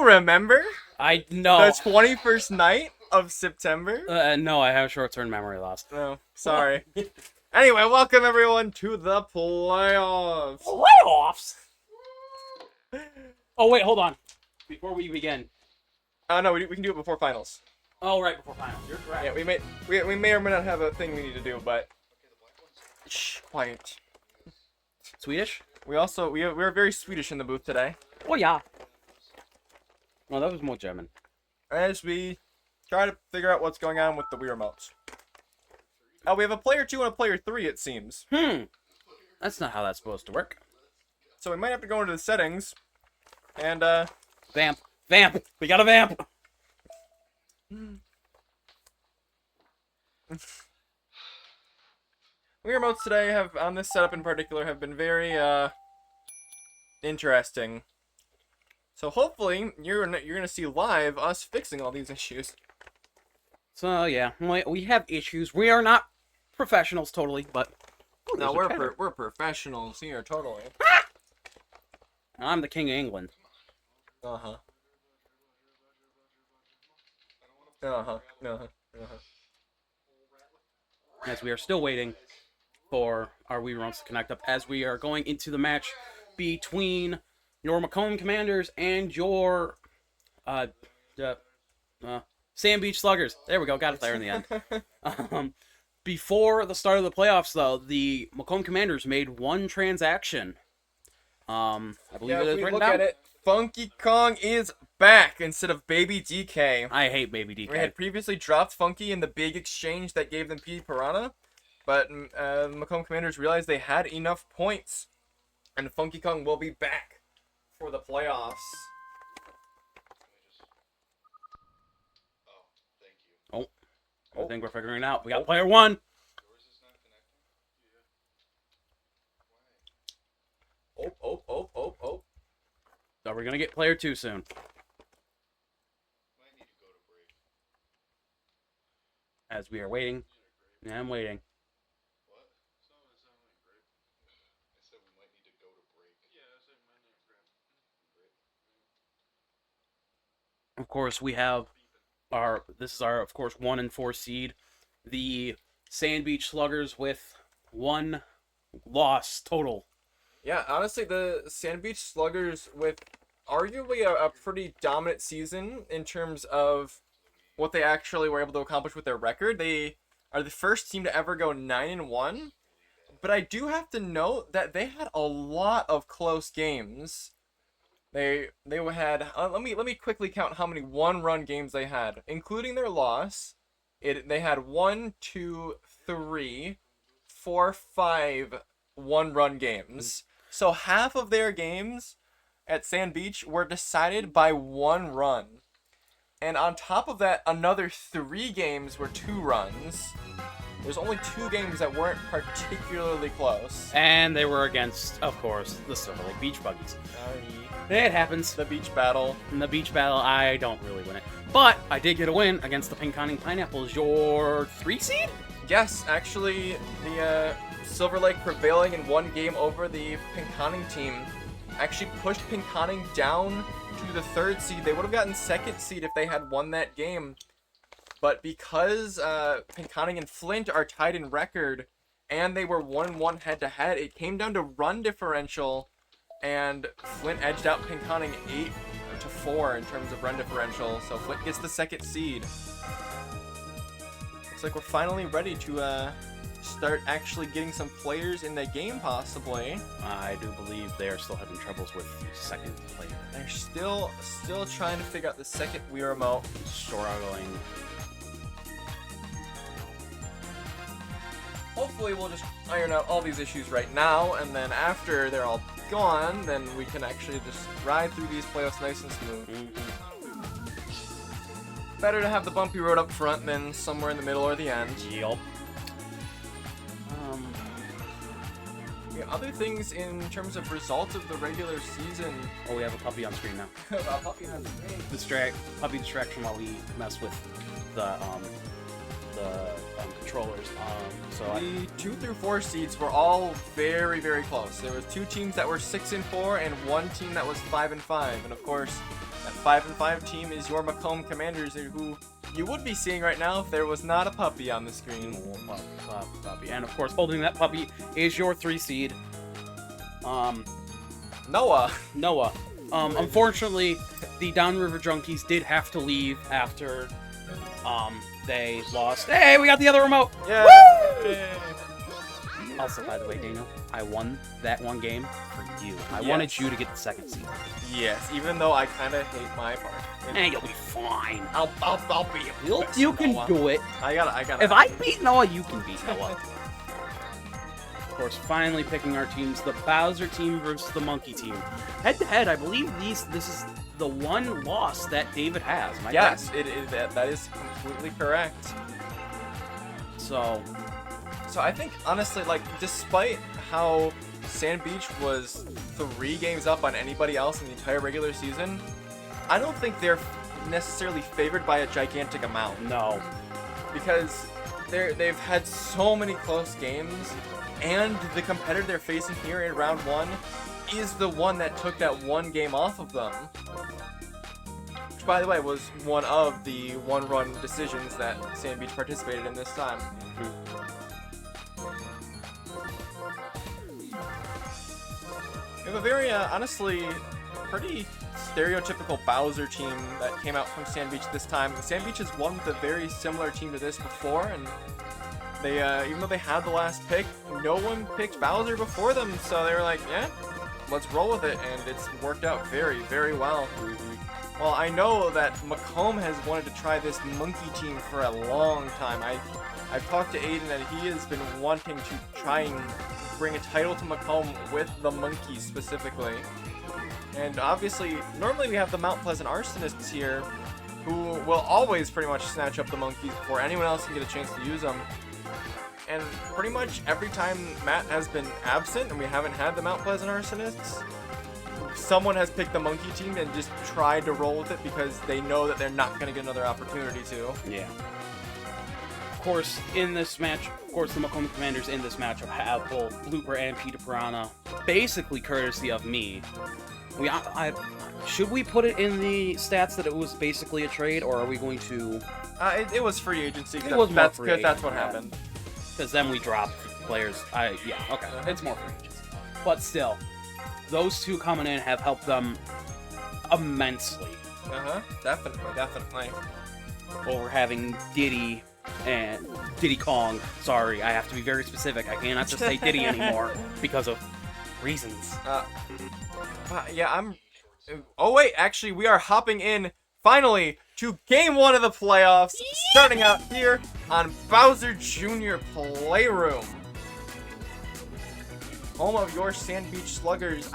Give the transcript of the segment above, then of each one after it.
remember I know. the 21st night of September? No, I have short-term memory loss. No, sorry. Anyway, welcome everyone to the playoffs. Playoffs? Oh, wait, hold on. Before we begin. No, we can do it before finals. Oh, right, before finals. You're correct. Yeah, we may or may not have a thing we need to do, but shh, quiet. Swedish? We're very Swedish in the booth today, Oh, yeah. Well, that was more German. as we try to figure out what's going on with the Wii remotes. We have a player 2 and a player 3, it seems. That's not how that's supposed to work. So we might have to go into the settings, and Vamp. Vamp! We got a vamp! Wii remotes today have, on this setup in particular, have been very interesting. So hopefully you're gonna see live us fixing all these issues. So, yeah, we have issues. We are not professionals totally, but... Oh, No, there's a cheddar. we're professionals here, totally. I'm the king of England. Uh-huh. Uh-huh. Uh-huh. Uh-huh. As we are still waiting for our Wii remotes to connect up, as we are going into the match between your Macomb Commanders and your Sand Beach Sluggers. There we go, got it there in the end. Before the start of the playoffs, though, the Macomb Commanders made one transaction. I believe Yeah, it if is we written look down. at it, Funky Kong is back instead of Baby DK. I hate Baby We DK. had previously dropped Funky in the big exchange that gave them P Piranha, but Macomb Commanders realized they had enough points, and Funky Kong will be back for the playoffs. I think we're figuring it out. We got player one. Oh. So we're gonna get player two soon. As we are waiting. Yeah, I'm waiting. Of course, we have this is our, of course, 1 and 4 seed. The Sand Beach Sluggers with 1 loss total. Yeah, honestly, the Sand Beach Sluggers with arguably a pretty dominant season in terms of what they actually were able to accomplish with their record. They are the first team to ever go 9-1, but I do have to note that they had a lot of close games. They had let me quickly count how many one-run games they had, including their loss. They had 1, 2, 3, 4, 5 one-run games. So half of their games at Sand Beach were decided by 1 run. And on top of that, another 3 games were 2 runs. There's only 2 games that weren't particularly close. And they were against, of course, the Silver Lake Beach Buggies. It happens. The beach battle. In the beach battle, I don't really win it. But I did get a win against the Pinconning Pineapples, your 3 seed? Yes, actually, the Silver Lake prevailing in 1 game over the Pinconning team actually pushed Pinconning down to the 3rd seed. They would have gotten 2nd seed if they had won that game. But because Pinconning and Flint are tied in record, and they were 1-1 head-to-head, it came down to run differential, and Flint edged out Pinconning 8-4 in terms of run differential, so Flint gets the 2nd seed. Looks like we're finally ready to start actually getting some players in the game, possibly. I do believe they are still having troubles with the 2nd player. They're still trying to figure out the 2nd Wii remote. Struggling. Hopefully we'll just iron out all these issues right now, and then after they're all gone, then we can actually just ride through these playoffs nice and smooth. Better to have the bumpy road up front than somewhere in the middle or the end. Yup. Yeah, other things in terms of results of the regular season. Oh, we have a puppy on screen now. Puppy on the screen. Puppy distraction while we mess with the controllers. So The 2 through 4 seeds were all very, very close. There was 2 teams that were 6-4 and 1 team that was 5-5, and of course, That 5-5 team is your Macomb Commanders, who you would be seeing right now if there was not a puppy on the screen. Puppy. And of course, holding that puppy is your 3 seed. Noah. Unfortunately, the Downriver Junkies did have to leave after they lost. Hey, we got the other remote! Yeah. Also, by the way, Daniel, I won that one game for you. I Yes. wanted you to get the 2nd seed. Yes, even though I kind of hate my part. And you'll be fine. I'll be a You can do it. I gotta. If I beat Noah, you can beat Noah. Of course, finally picking our teams: the Bowser team versus the Monkey team. Head to head, I believe this is the one loss that David has. Am I Yes, correct? it is. That is completely correct. So I think honestly, like, despite how Sand Beach was 3 games up on anybody else in the entire regular season, I don't think they're necessarily favored by a gigantic amount. no. Because they've had so many close games, and the competitor they're facing here in round 1 is the one that took that 1 game off of them. Which, by the way, was one of the 1-run decisions that Sand Beach participated in this time. We have a very, honestly, pretty stereotypical Bowser team that came out from Sand Beach this time. Sand Beach has won with a very similar team to this before, and they, even though they had the last pick, no one picked Bowser before them, so they were like, yeah, let's roll with it, and it's worked out very, very well. Well, I know that Macomb has wanted to try this monkey team for a long time. I've talked to Aiden and he has been wanting to try and bring a title to Macomb with the monkeys specifically. And obviously, normally we have the Mount Pleasant Arsonists here, who will always pretty much snatch up the monkeys before anyone else can get a chance to use them. And pretty much every time Matt has been absent and we haven't had the Mount Pleasant Arsonists, someone has picked the monkey team and just tried to roll with it because they know that they're not going to get another opportunity to. Yeah. Of course, in this match, the Macomb Commanders in this matchup have both Blooper and Peter Piranha, basically courtesy of me. Should we put it in the stats that it was basically a trade, or are we going to... It was free agency. It was more free That's what agency, happened. Because then we dropped players. Yeah, okay. It's more free agency. But still, those two coming in have helped them immensely Definitely. over having Diddy and Diddy Kong. Sorry, I have to be very specific. I cannot just say Diddy anymore because of reasons. Yeah, Oh wait, actually, we are hopping in finally to Game 1 of the playoffs, starting out here on Bowser Jr. Playroom, home of your Sand Beach Sluggers.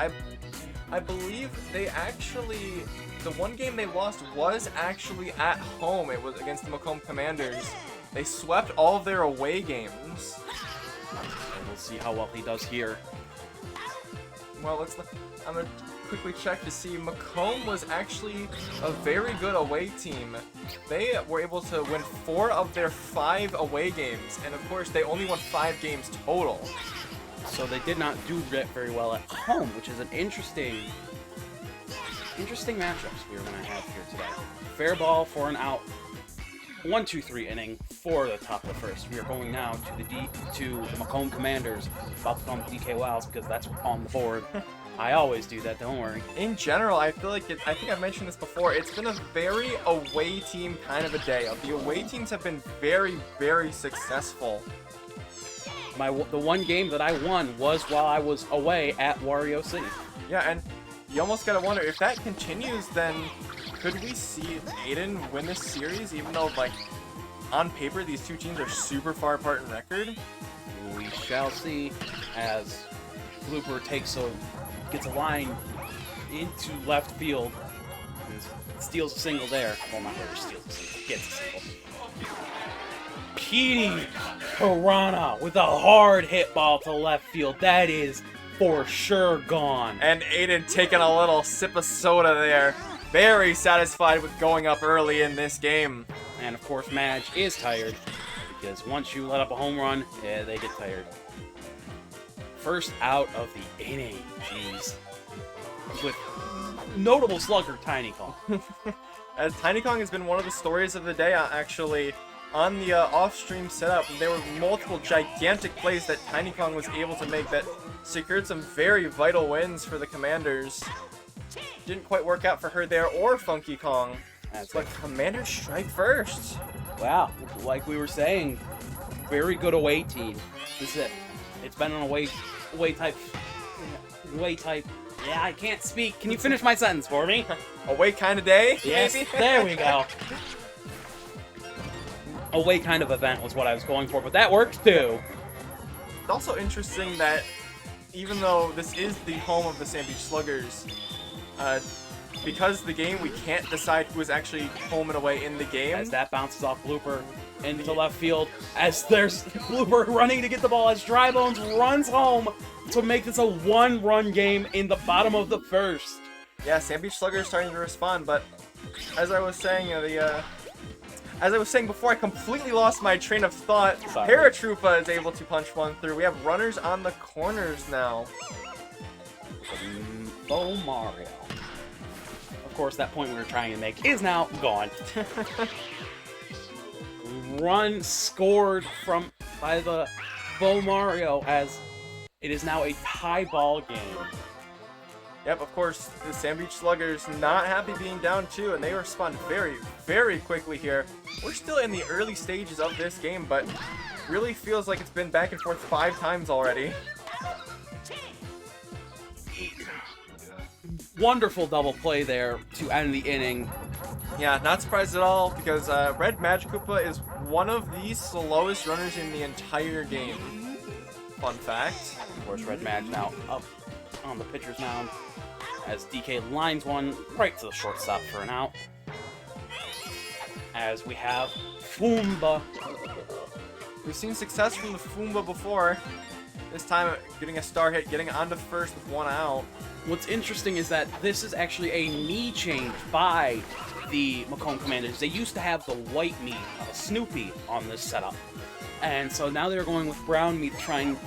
I believe they actually, the one game they lost was actually at home. It was against the Macomb Commanders. They swept all of their away games. We'll see how well he does here. Well, I'm gonna quickly check to see. Macomb was actually a very good away team. They were able to win 4 of their 5 away games, and of course they only won 5 games total. So they did not do very well at home, which is an interesting matchups we're going to have here today. Fair ball for an out. 1-2-3 inning for the top of the first. We are going now to the Macomb Commanders, about to call them DK Wilds because that's on the board. I always do that, don't worry. In general, I feel like I think I've mentioned this before, it's been a very away team kind of a day. The away teams have been very, very successful. The one game that I won was while I was away at Wario City. Yeah, and you almost gotta wonder, if that continues, then could we see Aiden win this series, even though, like, on paper, these two teams are super far apart in record? We shall see as Blooper gets a line into left field and steals a single there. Well, not really steals a single, gets a single. Petey Piranha with a hard hit ball to left field. That is for sure gone. And Aiden taking a little sip of soda there. Very satisfied with going up early in this game. And of course, Madge is tired because once you let up a home run, they get tired. First out of the inning. Jeez. with notable slugger Tiny Kong. As Tiny Kong has been one of the stories of the day, actually, on the off-stream setup. There were multiple gigantic plays that Tiny Kong was able to make that secured some very vital wins for the Commanders. Didn't quite work out for her there or Funky Kong. But Commanders strike first. Wow, like we were saying, very good away team. This is it. It's been an away type. Yeah, I can't speak. Can you finish my sentence for me? Away kind of day? Yes, maybe? There we go. Away kind of event was what I was going for, but that works too. It's also interesting that even though this is the home of the Sand Beach Sluggers, because the game, we can't decide who is actually home and away in the game. As that bounces off Blooper into left field, as there's Blooper running to get the ball, as Drybones runs home to make this a one-run game in the bottom of the first. Yeah, Sand Beach Sluggers starting to respond, but as I was saying, as I was saying before, I completely lost my train of thought. Sorry. Paratroopa is able to punch one through. We have runners on the corners now. Oh, Mario. Of course, that point we were trying to make is now gone. Run scored by the Bo Mario, as it is now a tie ball game. Yep, of course, the Sand Beach Sluggers not happy being down 2, and they respond very, very quickly here. We're still in the early stages of this game, but really feels like it's been back and forth 5 times already. Wonderful double play there to end the inning. Yeah, not surprised at all, because Red Magikoopa is one of the slowest runners in the entire game. Fun fact. Of course, Red Mag now up on the pitcher's mound, as DK lines one right to the shortstop for an out. As we have Foomba. We've seen success from the Foomba before. This time getting a star hit, getting onto first with 1 out. What's interesting is that this is actually a knee change by the Macomb Commanders. They used to have the white meat, Snoopy, on this setup. And so now they're going with brown meat to try and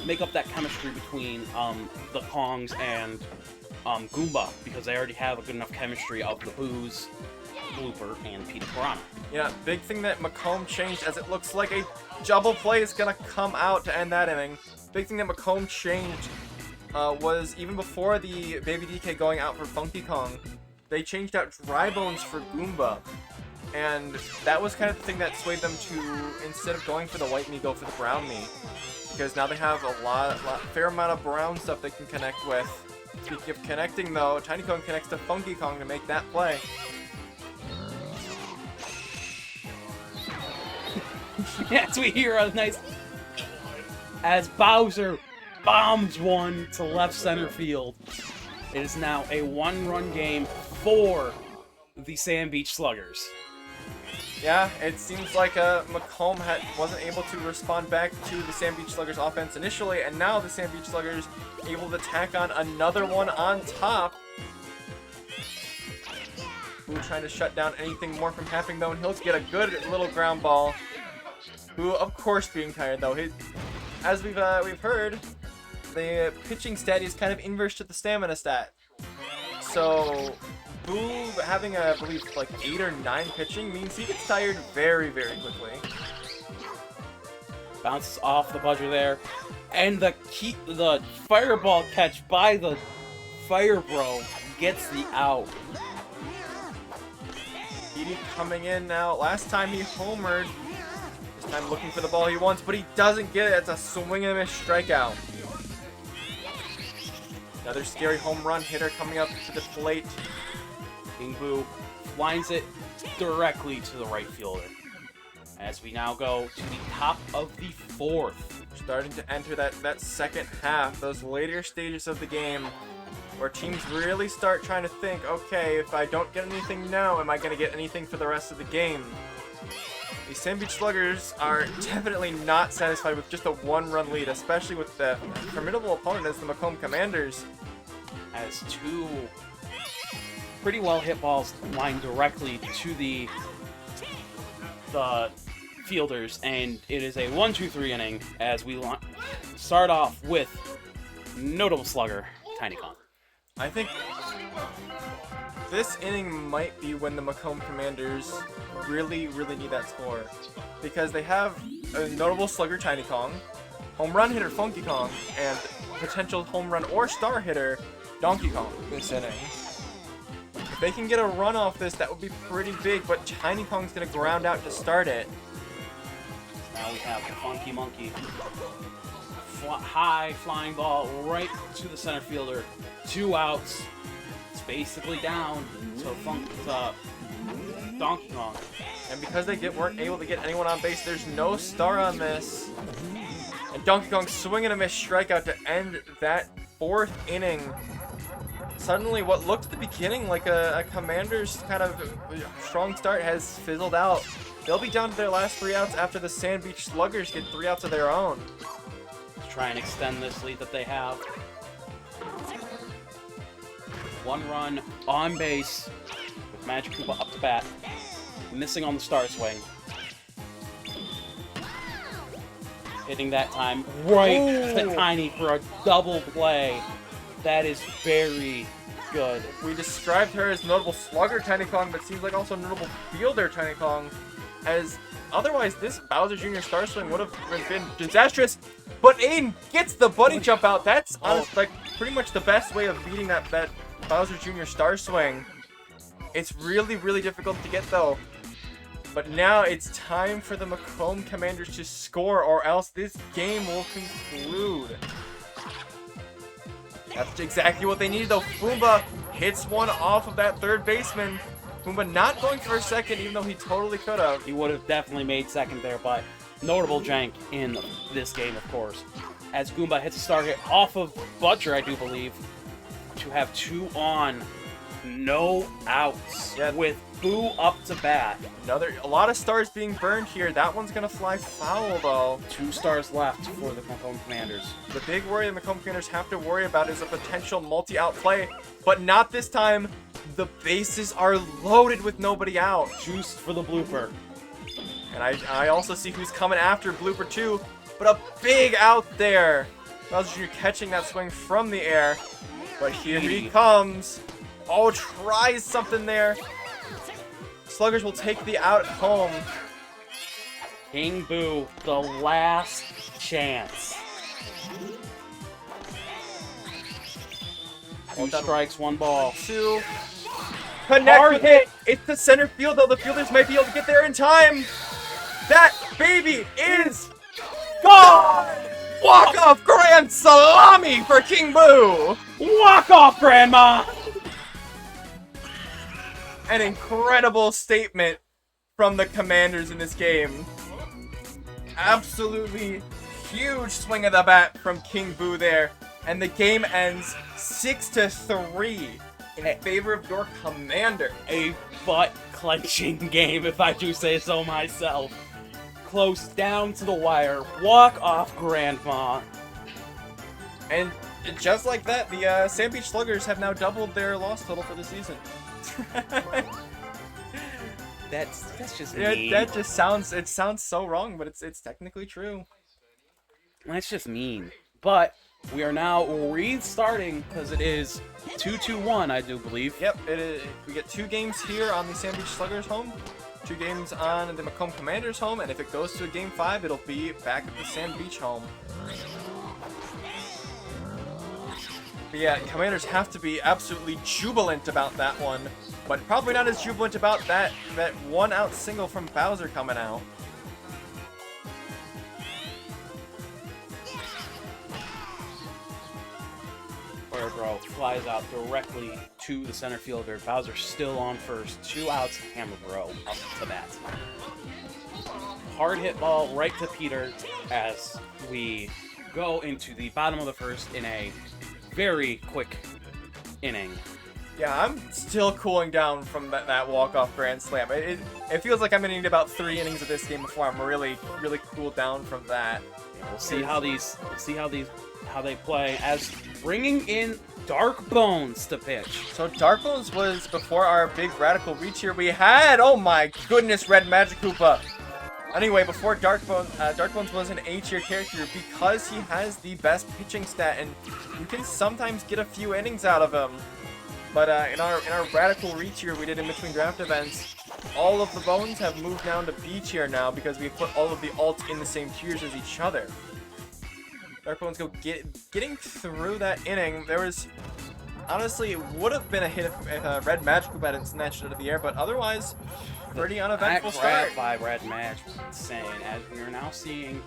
make up that chemistry between the Kongs and Goomba, because they already have a good enough chemistry of the Booze, Blooper, and Peter Piranha. Yeah, big thing that Macomb changed, as it looks like a double play is going to come out to end that inning. Big thing that Macomb changed was even before the Baby DK going out for Funky Kong, they changed out Dry Bones for Goomba. And that was kind of the thing that swayed them to, instead of going for the white meat, go for the brown meat. Because now they have a fair amount of brown stuff they can connect with. Speaking of connecting though, Tiny Kong connects to Funky Kong to make that play. Yes, we hear a nice... as Bowser bombs one to left center field. It is now a 1-run game for the Sand Beach Sluggers. Yeah, it seems like Macomb wasn't able to respond back to the Sand Beach Sluggers offense initially, and now the Sand Beach Sluggers able to tack on another one on top. Who trying to shut down anything more from happening though, and he'll get a good little ground ball. Who, of course, being tired though. As we've heard, the pitching stat is kind of inverse to the stamina stat. So Boo having, I believe, like 8 or 9 pitching means he gets tired very, very quickly. Bounces off the buzzer there, and the fireball catch by the Fire Bro gets the out. Edie coming in now. Last time he homered. This time looking for the ball he wants, but he doesn't get it. It's a swing and a miss strikeout. Another scary home run hitter coming up to the plate. King Boo lines it directly to the right fielder. As we now go to the top of the 4th. Starting to enter that second half, those later stages of the game, where teams really start trying to think, okay, if I don't get anything now, am I going to get anything for the rest of the game? The Sand Beach Sluggers are definitely not satisfied with just a 1-run lead, especially with the formidable opponent as the Macomb Commanders. As 2 pretty well hit balls lined directly to the fielders, and it is a 1-2-3 inning as we start off with notable slugger Tiny Kong. I think this inning might be when the Macomb Commanders really, really need that score. Because they have a notable slugger Tiny Kong, home run hitter Funky Kong, and potential home run or star hitter Donkey Kong this inning. If they can get a run off this, that would be pretty big, but Tiny Kong's going to ground out to start it. Now we have the Funky Monkey. High flying ball right to the center fielder. 2 outs. It's basically down to Donkey Kong. And because they weren't able to get anyone on base, there's no star on this. And Donkey Kong swinging a missed strikeout to end that 4th inning. Suddenly, what looked at the beginning like a Commander's kind of strong start has fizzled out. They'll be down to their last 3 outs after the Sand Beach Sluggers get 3 outs of their own. To try and extend this lead that they have. 1 run on base with Magic Koopa up to bat. Missing on the star swing. Hitting that time right to Tiny for a double play. That is very good. We described her as notable slugger Tiny Kong, but seems like also notable fielder Tiny Kong. As otherwise, this Bowser Jr. star swing would have been disastrous. But Aiden gets the bunny jump out. That's like pretty much the best way of beating that Bowser Jr. star swing. It's really, really difficult to get though. But now it's time for the Macomb Commanders to score, or else this game will conclude. That's exactly what they needed though. Boomba hits one off of that third baseman. Boomba not going for a second, even though he totally could have. He would have definitely made second there, but notable jank in this game, of course. As Goomba hits a target off of Butcher, I do believe, to have 2 on, no outs, with Boo up to bat. A lot of stars being burned here. That one's gonna fly foul though. 2 stars left for the Macomb Commanders. The big worry the Macomb Commanders have to worry about is a potential multi-out play, but not this time. The bases are loaded with nobody out. Juice for the blooper. And I also see who's coming after blooper too, but a big out there. Bowser Jr. catching that swing from the air, but here he comes. Oh, tries something there. Sluggers will take the out home. King Boo, the last chance. 2 strikes, 1 ball. 2. Connect hit. It's the center field though. The fielders might be able to get there in time. That baby is gone. Walk-off grand salami for King Boo. Walk off, Grandma. An incredible statement from the Commanders in this game. Absolutely huge swing of the bat from King Boo there. And the game ends 6-3 in favor of your Commander. A butt-clenching game, if I do say so myself. Close down to the wire. Walk off, Grandma. And just like that, the Sand Beach Sluggers have now doubled their loss total for the season. That's just yeah, mean. that just sounds so wrong, but it's technically true. That's just mean. But we are now restarting because it is 2-2-1, I do believe. Yep, we get 2 games here on the Sand Beach Sluggers home, 2 games on the Macomb Commanders home, and if it goes to a game 5, it'll be back at the Sand Beach home. But yeah, Commanders have to be absolutely jubilant about that one, but probably not as jubilant about that 1-out single from Bowser coming out. Throw flies out directly to the center fielder. Bowser still on first. 2 outs. Hammer Bro up to bat. Hard hit ball right to Peter as we go into the bottom of the first in a very quick inning. Yeah, I'm still cooling down from that walk-off grand slam. It feels like I'm gonna need about 3 innings of this game before I'm really cooled down from that. Yeah, we'll see how they play as bringing in Dark Bones to pitch. So Dark Bones was before our big radical reach here. We had, oh my goodness, Red Magic Koopa. Anyway, before Darkbones was an A-tier character because he has the best pitching stat, and you can sometimes get a few innings out of him. But in our radical re-tier we did in between draft events, all of the bones have moved down to B tier now because we put all of the alts in the same tiers as each other. Darkbones getting through that inning. There was honestly it would have been a hit if Red Magic hadn't snatched it out of the air, but otherwise pretty uneventful start. That grab by Red Magic was insane, as we are now seeing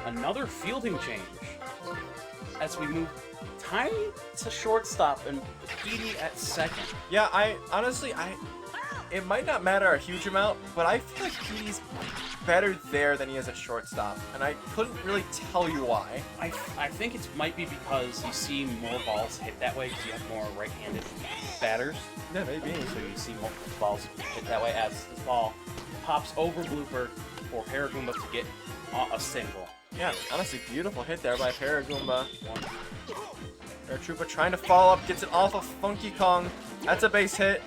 another fielding change as we move Tiny to shortstop and Petey at second. Yeah, it might not matter a huge amount, but I feel like Petey's better there than he is at shortstop, and I couldn't really tell you why. I think it might be because you see more balls hit that way because you have more right-handed batters. Yeah, maybe. So you see more balls hit that way as this ball pops over blooper for Paragoomba to get a single. Yeah, honestly, beautiful hit there by Paragoomba. Paratroopa trying to follow up, gets it off of Funky Kong. That's a base hit.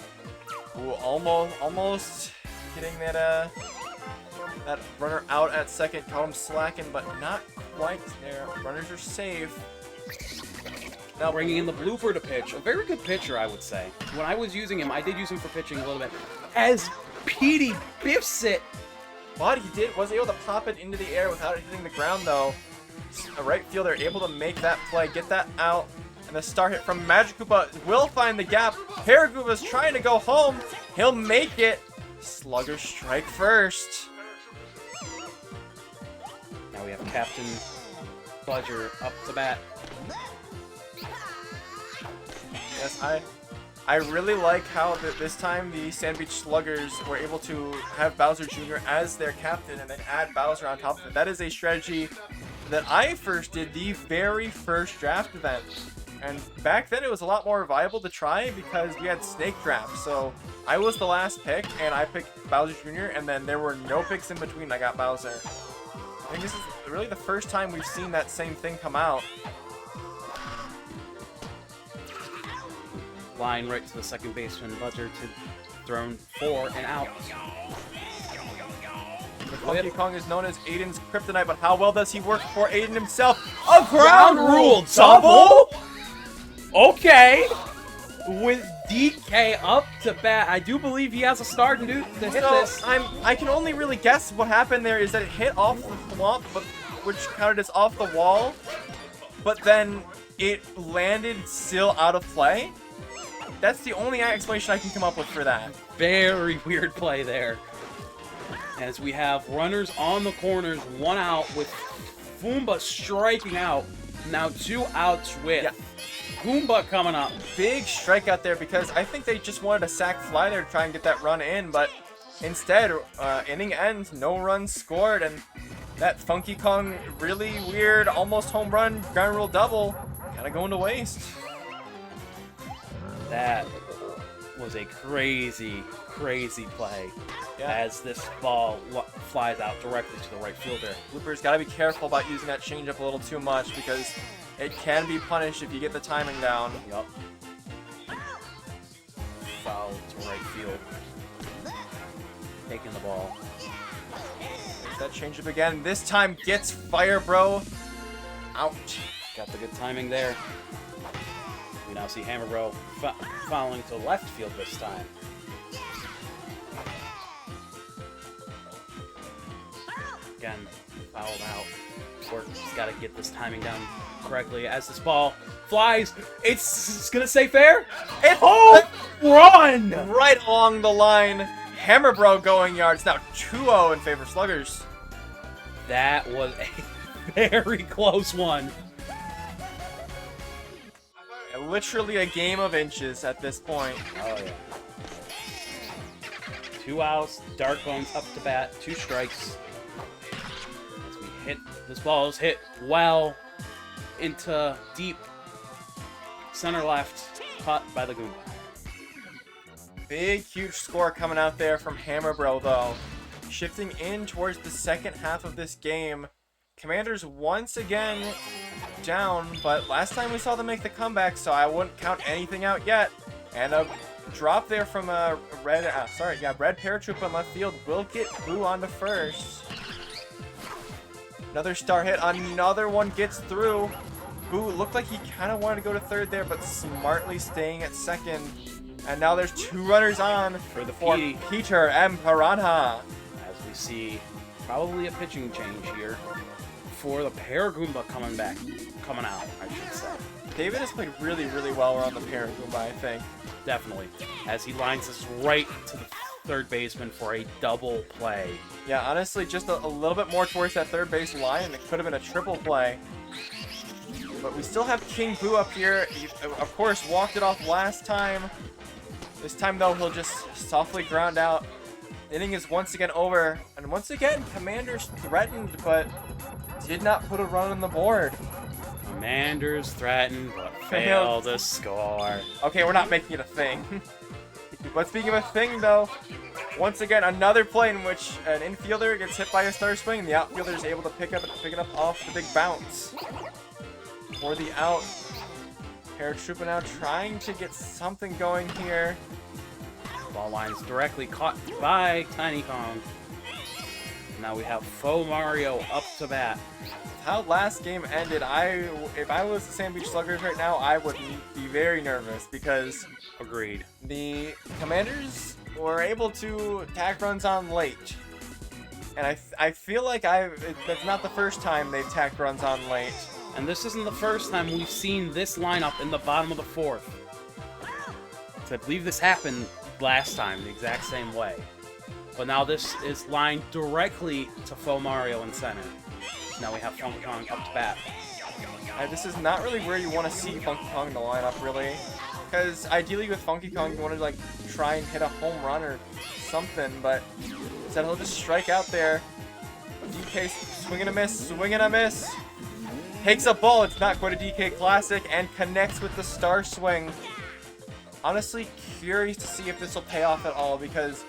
Ooh, almost getting that runner out at second. Caught him slacking, but not quite there. Runners are safe. Now bringing in the blooper to pitch. A very good pitcher, I would say. When I was using him, I did use him for pitching a little bit. As Petey biffs it. But he was able to pop it into the air without it hitting the ground, though. A right fielder able to make that play, get that out. And the start hit from Magikoopa will find the gap. Paragoopa's trying to go home. He'll make it. Sluggers strike first. Now we have Captain Pleasure up to bat. Yes, I really like how this time the Sand Beach Sluggers were able to have Bowser Jr. as their captain and then add Bowser on top of it. That is a strategy that I first did the very first draft event. And back then it was a lot more viable to try because we had snake drafts. So I was the last pick and I picked Bowser Jr. and then there were no picks in between. I got Bowser. I think this is really the first time we've seen that same thing come out. Line right to the second baseman, buzzer to thrown for and out. Funky Kong is known as Aiden's kryptonite, but how well does he work for Aiden himself? A ground rule double? Okay. With DK up to bat, I do believe he has a start to hit this. I can only really guess what happened there is that it hit off the swamp, which counted as off the wall, but then it landed still out of play. That's the only explanation I can come up with for that. Very weird play there. As we have runners on the corners, 1 out with Goomba striking out. Now 2 outs with Goomba coming up. Big strikeout there because I think they just wanted a sac fly there to try and get that run in, but instead, inning ends, no runs scored, and that Funky Kong really weird, almost home run, ground rule double, kind of going to waste. That was a crazy, crazy play as this ball flies out directly to the right fielder. Blooper's got to be careful about using that changeup a little too much because it can be punished if you get the timing down. Yup. Foul to right field. Taking the ball. There's that changeup again. This time gets Fire Bro out. Got the good timing there. We now see Hammer Bro fouling to left field this time. Again, fouled out. He's got to get this timing down correctly as this ball flies. It's gonna stay fair. It's run right along the line. Hammer Bro going yards. Now 2-0 in favor of Sluggers. That was a very close one. Literally a game of inches at this point. Oh yeah. 2 outs. Darkbones up to bat. 2 strikes. As we hit, this ball is hit well into deep center left, caught by the Goomba. Big, huge score coming out there from Hammer Bro, though. Shifting in towards the second half of this game. Commanders once again down, but last time we saw them make the comeback, so I wouldn't count anything out yet. And a drop there from Red Paratroopa in left field will get Boo on to first. Another star hit. Another one gets through. Boo looked like he kind of wanted to go to third there, but smartly staying at second. And now there's 2 runners on For the for P. Peter and Piranha. As we see probably a pitching change here for the Paragoomba coming out, I should say. David has played really, really well around the Paragoomba, I think. Definitely. As he lines us right to the third baseman for a double play. Yeah, honestly, just a little bit more towards that third base line, and it could have been a triple play. But we still have King Boo up here. He, of course, walked it off last time. This time, though, he'll just softly ground out. Inning is once again over. And once again, Commanders threatened, but did not put a run on the board. Commanders threatened, but failed to score. Okay, we're not making it a thing. But speaking of a thing, though, once again, another play in which an infielder gets hit by a star swing, and the outfielder is able to pick it up off the big bounce. For the out. Paratroopa now trying to get something going here. Ball lines directly caught by Tiny Kong. Now we have Faux Mario up to bat. How last game ended, if I was the Sand Beach Sluggers right now, I would be very nervous because Agreed. the Commanders were able to tack runs on late. And I feel like that's not the first time they've tacked runs on late. And this isn't the first time we've seen this lineup in the bottom of the fourth. So I believe this happened last time the exact same way. But now this is lined directly to Faux Mario in center. Now we have Funky Kong up to bat. This is not really where you want to see Funky Kong in the lineup, really. Because ideally with Funky Kong, you want to like try and hit a home run or something, but instead he'll just strike out there. DK swing and a miss, swing and a miss. Takes a ball, it's not quite a DK classic, and connects with the star swing. Honestly, curious to see if this will pay off at all, because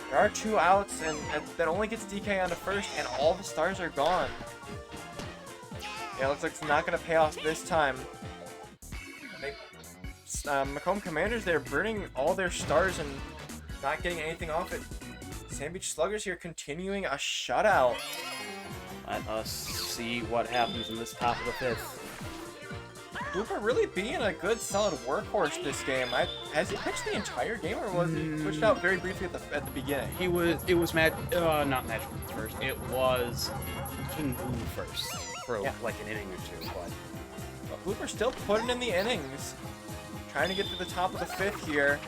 there are 2 outs, and that only gets DK onto first, and all the stars are gone. Yeah, looks like it's not going to pay off this time. Macomb Commanders, they're burning all their stars and not getting anything off it. Sand Beach Sluggers here continuing a shutout. Let us see what happens in this top of the fifth. Blooper really being a good, solid workhorse this game. Has he pitched the entire game, or was he switched out very briefly at the beginning? It was not Magic first. It was King Boo first for like an inning or two. But Blooper still putting in the innings, trying to get to the top of the fifth here.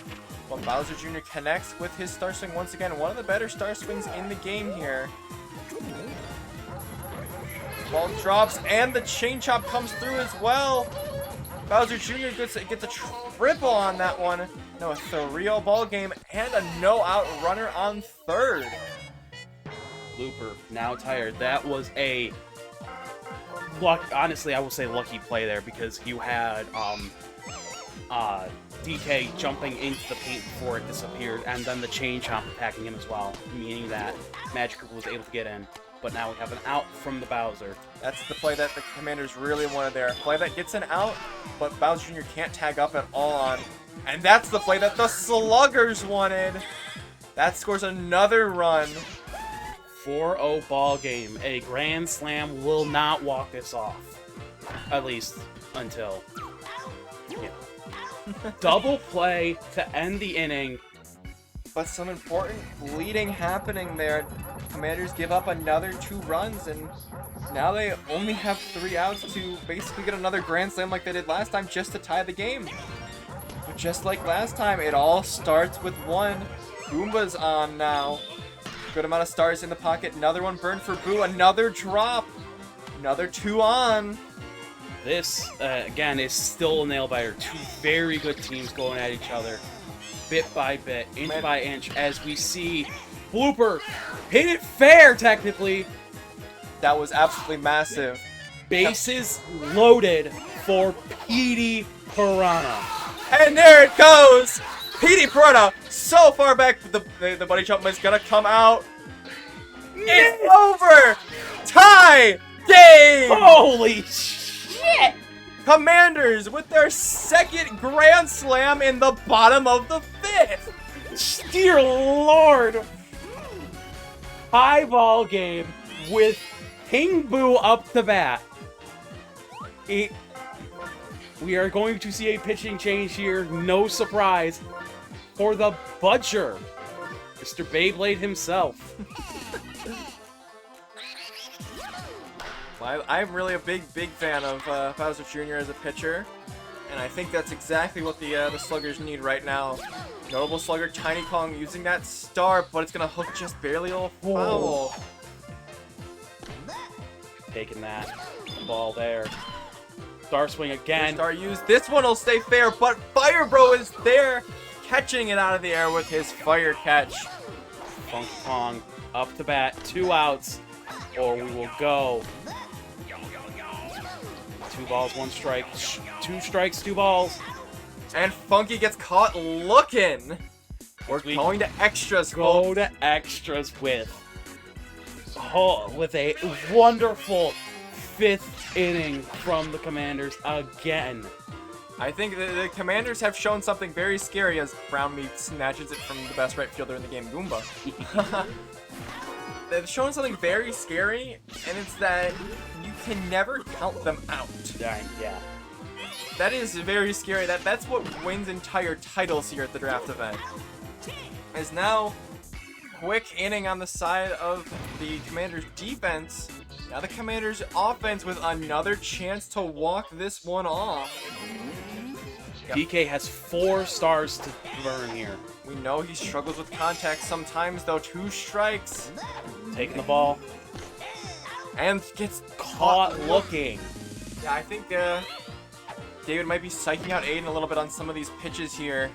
While Bowser Jr. connects with his star swing once again. One of the better star swings in the game here. Ball drops, and the chain chop comes through as well. Bowser Jr. gets a triple on that one. No, a 3-0 ball game, and a no-out runner on third. Blooper now tired. That was a honestly, I will say lucky play there, because you had DK jumping into the paint before it disappeared, and then the chain chomp attacking him as well, meaning that Magic was able to get in. But now we have an out from the Bowser. That's the play that the Commanders really wanted there. A play that gets an out, but Bowser Jr. can't tag up at all on. And that's the play that the Sluggers wanted. That scores another run. 4-0 ball game. A grand slam will not walk this off. At least until, double play to end the inning. But some important bleeding happening there. Commanders give up another 2 runs, and now they only have 3 outs to basically get another grand slam like they did last time, just to tie the game. But just like last time, it all starts with 1. Goomba's on now. Good amount of stars in the pocket. Another one burned for Boo. Another drop. Another 2 on. This, again, is still a nail-biter. 2 very good teams going at each other. Bit by bit, inch by inch, as we see Blooper hit it fair, technically. That was absolutely massive. Bases loaded for Petey Piranha. And there it goes! Petey Piranha, so far back, the buddy jump is gonna come out. It's over! Tie game! Holy shit! Commanders with their 2nd grand slam in the bottom of the 5th. Dear Lord! High ball game with King Boo up the bat. We are going to see a pitching change here. No surprise for the Butcher, Mr. Beyblade himself. I'm really a big fan of Bowser Jr. as a pitcher, and I think that's exactly what the Sluggers need right now. Notable Slugger Tiny Kong using that star, but it's gonna hook just barely a little foul. Taking that ball there. Star swing again. Star used. This one will stay fair, but Fire Bro is there, catching it out of the air with his fire catch. Funky Kong up the bat, 2 outs, or we will go. 2 balls, 1 strike. 2 strikes, 2 balls. And Funky gets caught looking. We're going to extras. Go to extras with a wonderful 5th inning from the Commanders again. I think the Commanders have shown something very scary as Brown Meat snatches it from the best right fielder in the game, Goomba. They've shown something very scary, and it's that you can never count them out. Yeah. That is very scary. That's what wins entire titles here at the draft event. Is now quick inning on the side of the Commanders' defense. Now the Commanders' offense with another chance to walk this one off. DK has 4 stars to burn here. We know he struggles with contact sometimes, though. 2 strikes. Taking the ball. And gets Caught looking. Yeah, I think David might be psyching out Aiden a little bit on some of these pitches here.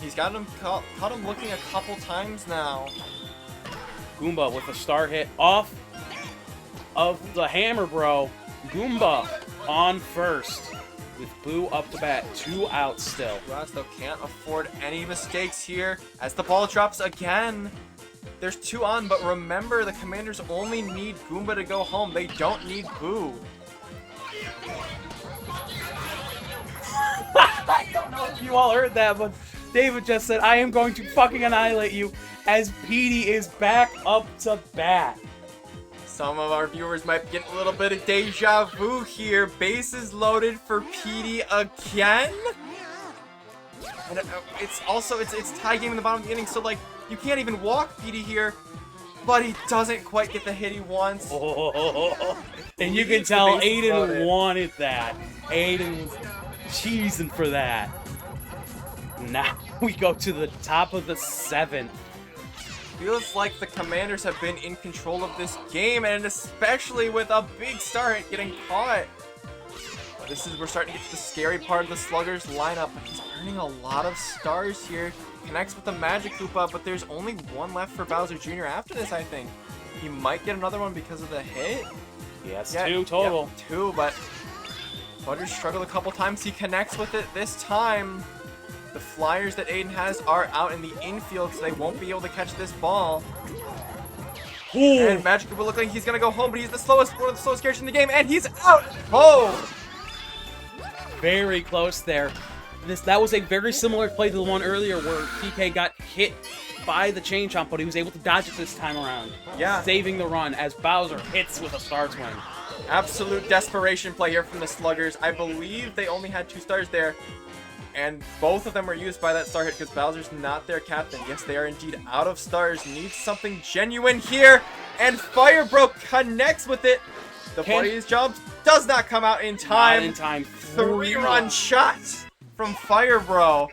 He's got him caught him looking a couple times now. Goomba with a star hit off of the hammer, bro. Goomba on first with Boo up the bat. 2 outs still. Roscoe can't afford any mistakes here as the ball drops again. There's 2 on, but remember, the Commanders only need Goomba to go home. They don't need Boo. I don't know if you all heard that, but David just said, I am going to fucking annihilate you as Petey is back up to bat. Some of our viewers might be getting a little bit of deja vu here. Bases loaded for Petey again. And it's tie game in the bottom of the inning, so like you can't even walk Petey here. But he doesn't quite get the hit he wants. And you can tell Aiden wanted that. Aiden was cheesing for that. Now we go to the top of the 7th. Feels like the Commanders have been in control of this game, and especially with a big start getting caught. We're starting to get to the scary part of the Sluggers lineup, but he's earning a lot of stars here. Connects with the Magic Koopa, but there's only 1 left for Bowser Jr. after this, I think. He might get another one because of the hit. Yes, 2 total. Yep, 2, but Butter struggled a couple times. He connects with it this time. The flyers that Aiden has are out in the infield, so they won't be able to catch this ball. Ooh. And Magic will look like he's going to go home, but he's one of the slowest characters in the game, and he's out! Oh! Very close there. That was a very similar play to the one earlier where PK got hit by the chain chomp, but he was able to dodge it this time around. Yeah. Saving the run as Bowser hits with a star swing. Absolute desperation play here from the Sluggers. I believe they only had 2 stars there, and both of them were used by that star hit because Bowser's not their captain. Yes, they are indeed out of stars. Needs something genuine here, and Fire Bro connects with it. The buddy's jump does not come out in time. Not in time. 3-run shot from Fire Bro.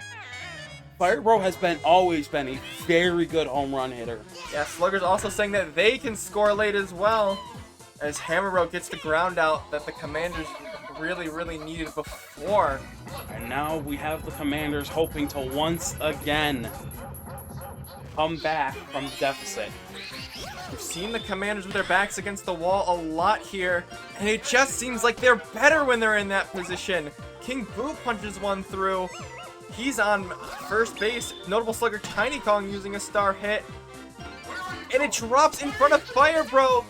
Fire Bro has always been a very good home run hitter. Yeah, Sluggers also saying that they can score late as well, as Hammer Bro gets the ground out that the Commanders really needed before. And now we have the Commanders hoping to once again come back from the deficit. We've seen the Commanders with their backs against the wall a lot here, and it just seems like they're better when they're in that position. King Boo punches one through. He's on first base. Notable Slugger Tiny Kong using a star hit. And it drops in front of Fire Bro.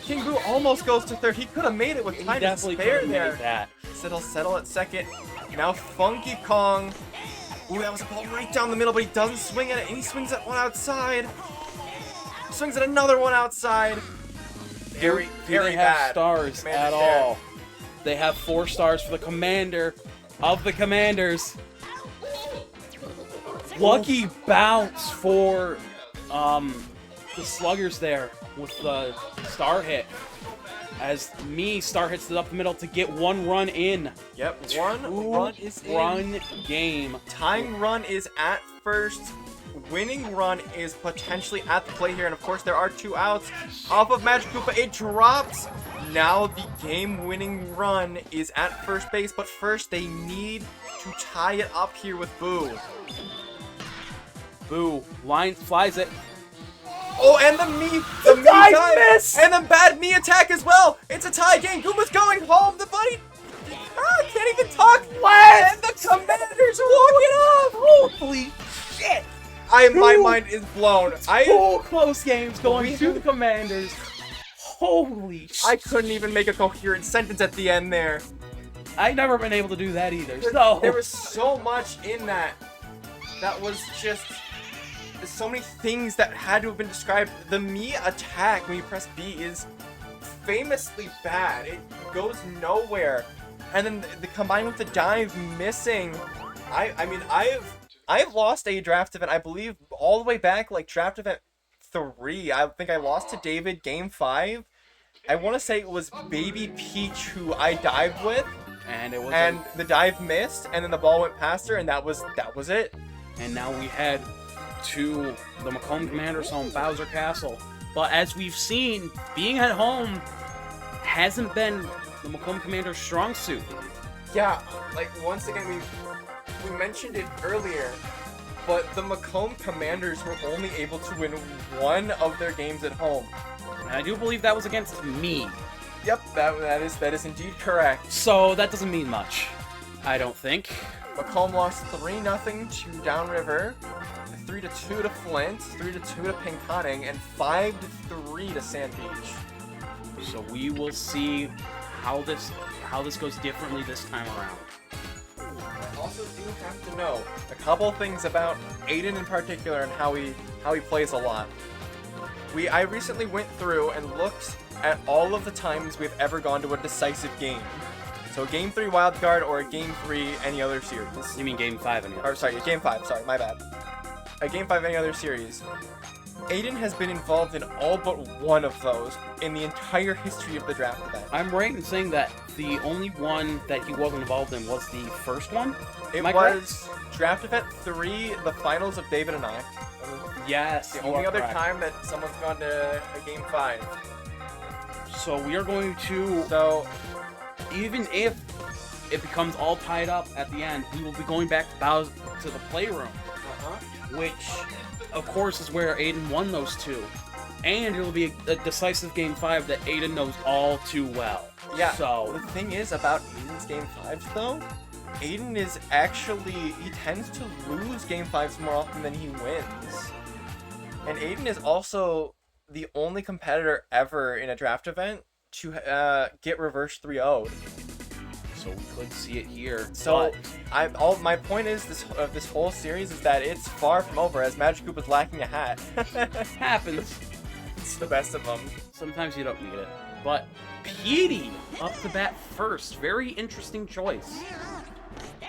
King Boo almost goes to third. He could have made it with time to spare there. That. He'll settle at second. Now Funky Kong. Ooh, that was a ball right down the middle, but he doesn't swing at it, and he swings at one outside. Swings at another one outside. very, Do very they have bad. stars Commander's at there. all? They have 4 stars for the commander of the commanders. Lucky bounce for the Sluggers there with the star hit. As star hits it up the middle to get 1 run in. Yep, one run is in. Run game. Tying run is at first. Winning run is potentially at the play here. And of course, there are 2 outs off of Magic Koopa. It drops. Now the game-winning run is at first base. But first, they need to tie it up here with Boo. Boo. Line flies it. Oh, and the dive miss! And the bad me attack as well. It's a tie game. Koopa's going home. The bunny can't even talk. What? And the Commanders are walking off. Holy shit! My mind is blown. 2 close games going to the Commanders. Holy shit. I couldn't even make a coherent sentence at the end there. I've never been able to do that either. So There was so much in that. That was just so many things that had to have been described. The me attack when you press B is famously bad. It goes nowhere. And then the combined with the dive missing. I've lost a draft event, I believe, all the way back, like draft event 3. I think I lost to David game 5. I want to say it was Baby Peach who I dived with, and it was the dive missed, and then the ball went past her, and that was it. And now we head to the Macomb Commander's home, Bowser Castle. But as we've seen, being at home hasn't been the Macomb Commander's strong suit. Yeah, like once again we mentioned it earlier, but the Macomb Commanders were only able to win 1 of their games at home. And I do believe that was against me. Yep, that is indeed correct. So that doesn't mean much, I don't think. Macomb lost 3-0 to Downriver, 3-2 to Flint, 3-2 to Pinconning, and 5-3 to Sand Beach. So we will see how this goes differently this time around. I also do have to know a couple things about Aiden in particular and how he plays a lot. I recently went through and looked at all of the times we've ever gone to a decisive game. So a Game 3 wildcard or a Game 3 any other series. You mean Game 5 any other? Or sorry, Game 5, sorry, my bad. A Game 5 any other series. Aiden has been involved in all but 1 of those in the entire history of the draft event. I'm right in saying that the only one that he wasn't involved in was the first one? It Am I was Draft Event 3, the finals of David and I. Yes, The you only are other correct. time that someone's gone to a Game 5. So we are going to, So, even if it becomes all tied up at the end, we will be going back to the playroom, which, of course, is where Aiden won those 2. And it will be a decisive Game 5 that Aiden knows all too well. yeah. So The thing is about Aiden's Game 5s, though, Aiden is actually, he tends to lose Game 5s more often than he wins. And Aiden is also the only competitor ever in a draft event to get reverse 3-0'd. So we could see it here. So but my point is this whole series is that it's far from over as Magic Koopa is lacking a hat. happens. It's the best of them. Sometimes you don't need it. But Petey up to bat first. Very interesting choice.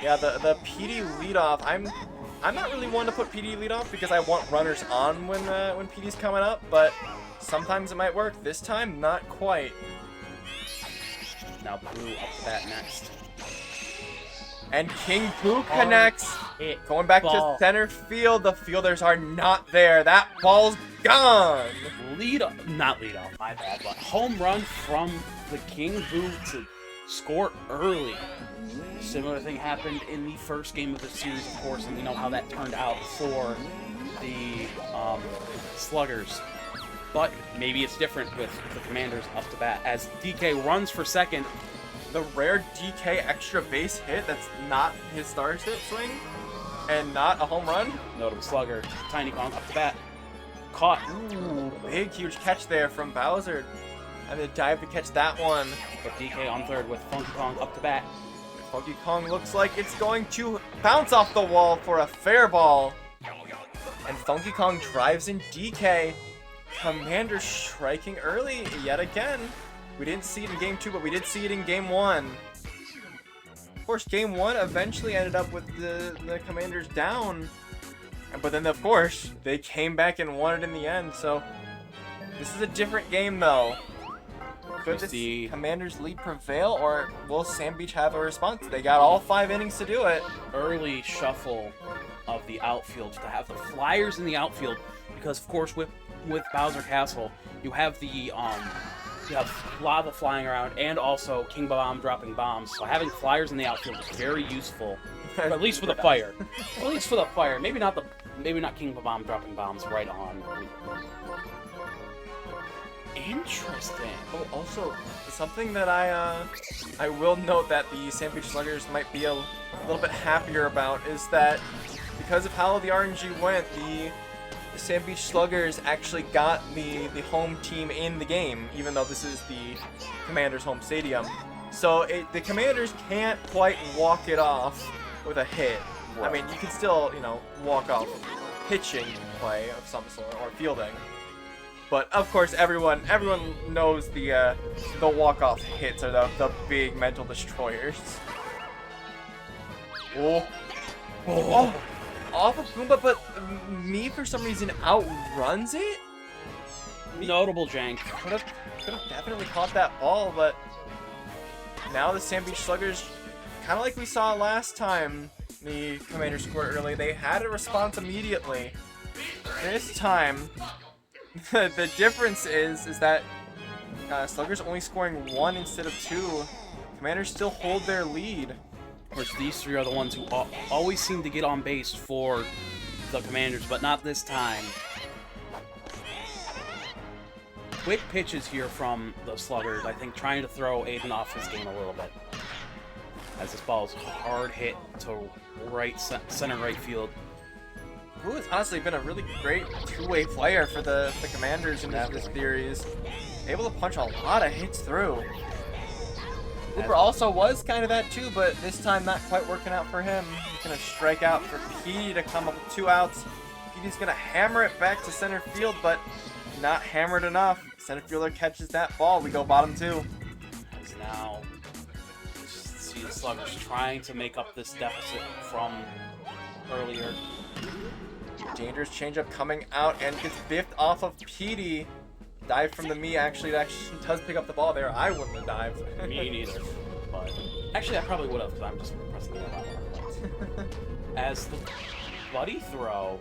Yeah, the PD leadoff. I'm not really one to put PD leadoff because I want runners on when PD's coming up, but sometimes it might work. This time, not quite. Now Blue up to bat next. And King Pooh connects. Hit Going back ball. to center field. The fielders are not there. That ball's gone. Not lead off, my bad, but home run from the King Boo to score early. Similar thing happened in the first game of the series, of course, and we know how that turned out for the Sluggers. But maybe it's different with the Commanders up to bat as DK runs for second. The rare DK extra base hit that's not his star hit swing and not a home run. Notable Slugger, Tiny Kong up to bat. Caught. Ooh, big, huge catch there from Bowser. And the dive to catch that one. But DK on third with Funky Kong up to bat. Funky Kong looks like it's going to bounce off the wall for a fair ball. And Funky Kong drives in DK. Commanders striking early yet again. We didn't see it in game 2, but we did see it in game 1. Of course, game 1 eventually ended up with the Commanders down. But then, of course, they came back and won it in the end. So, this is a different game, though. Could the Commanders' lead prevail, or will Sam Beach have a response? They got all 5 innings to do it. Early shuffle of the outfield to have the Flyers in the outfield, because, of course, with Bowser Castle, you have the you have lava flying around, and also King Bomb dropping bombs. So having Flyers in the outfield is very useful, at least for the fire. At least for the fire. Maybe not King Bomb dropping bombs right on. Interesting. Oh, also, something that I will note that the Sam Beach Sluggers might be a little bit happier about is that because of how the RNG went, the Sam Beach Sluggers actually got the home team in the game, even though this is the Commanders' home stadium. So the Commanders can't quite walk it off with a hit. Right. I mean, you can still, walk off pitching play of some sort or fielding. But of course, everyone knows the walk-off hits are the big mental destroyers. Oh, off of Goomba, but me for some reason outruns it. Notable jank. Could have definitely caught that ball, but now the Sam Beach Sluggers, kind of like we saw last time, the Commanders scored early. They had a response immediately. This time, the difference is that Sluggers only scoring 1 instead of 2. Commanders still hold their lead. Of course, these 3 are the ones who always seem to get on base for the Commanders, but not this time. Quick pitches here from the Sluggers, I think, trying to throw Aiden off his game a little bit. As this ball is hard hit to center right field. Who has honestly been a really great two-way player for the Commanders in this series. Able to punch a lot of hits through. Cooper also was kind of that too, but this time not quite working out for him. He's going to strike out for Petey to come up with 2 outs. Petey's going to hammer it back to center field, but not hammered enough. Center fielder catches that ball. We go bottom 2. As now, see the Sluggers trying to make up this deficit from earlier. Dangerous changeup coming out and gets biffed off of Petey. Dive from the me, actually, it actually does pick up the ball there. I wouldn't have dived. Me neither. But actually, I probably would have, because I'm just pressing the button. As the buddy throw,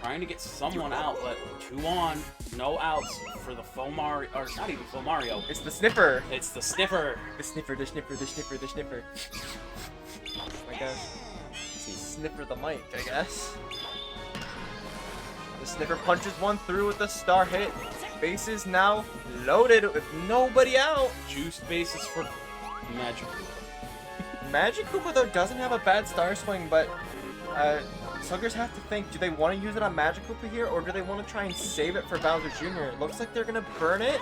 trying to get someone out, but 2 on, no outs for the faux Mario, or not even faux Mario. It's the sniffer. It's the sniffer. The sniffer, the sniffer, the sniffer, the sniffer. Oh my gosh. Sniffer the mic, I guess. The sniffer punches 1 through with the star hit. Bases now loaded with nobody out. Juiced bases for Magic Koopa. Magic Koopa, though, doesn't have a bad star swing, but Sluggers have to think, do they want to use it on Magic Koopa here, or do they want to try and save it for Bowser Jr.? It looks like they're going to burn it,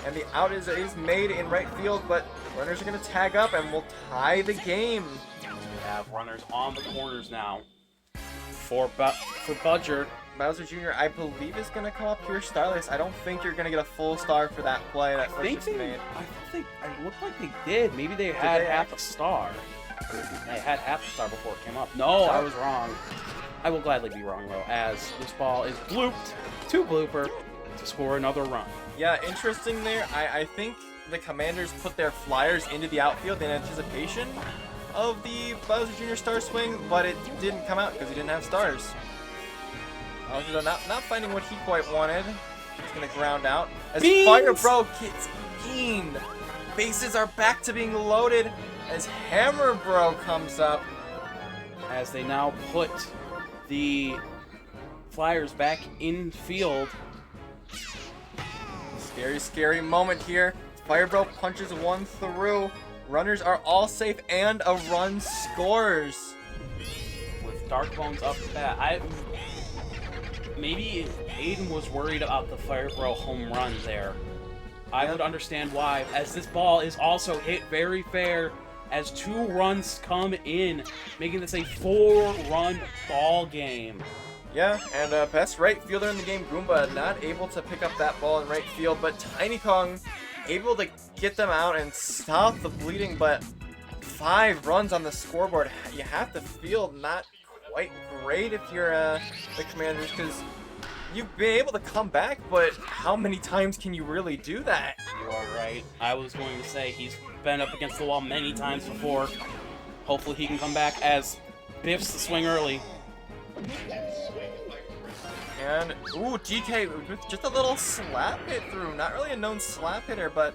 and the out is made in right field, but runners are going to tag up, and we'll tie the game. We have runners on the corners now for Budger. Bowser Jr., I believe, is going to come up here starless. I don't think you're going to get a full star for that play that was just made. I looked like they did. Maybe they had half a star. They had half a star before it came up. No, I was wrong. I will gladly be wrong, though, as this ball is blooped to blooper to score another run. Yeah, interesting there. I think the Commanders put their Flyers into the outfield in anticipation of the Bowser Jr. star swing, but it didn't come out because he didn't have stars. Not finding what he quite wanted. He's going to ground out. As Fire Bro gets beamed. Bases are back to being loaded as Hammer Bro comes up. As they now put the Flyers back in field. Scary, scary moment here. Fire Bro punches 1 through. Runners are all safe and a run scores. With Dark Bones up to bat. Maybe Aiden was worried about the Fire Bro home run there. I would understand why, as this ball is also hit very fair as 2 runs come in, making this a 4-run ball game. Yeah, and best right fielder in the game, Goomba, not able to pick up that ball in right field, but Tiny Kong able to get them out and stop the bleeding, but 5 runs on the scoreboard. You have to feel not quite great if you're the Commanders, because you've been able to come back, but how many times can you really do that? You are right. I was going to say he's been up against the wall many times before. Hopefully he can come back as Biffs the swing early. And, ooh, DK with just a little slap hit through. Not really a known slap hitter, but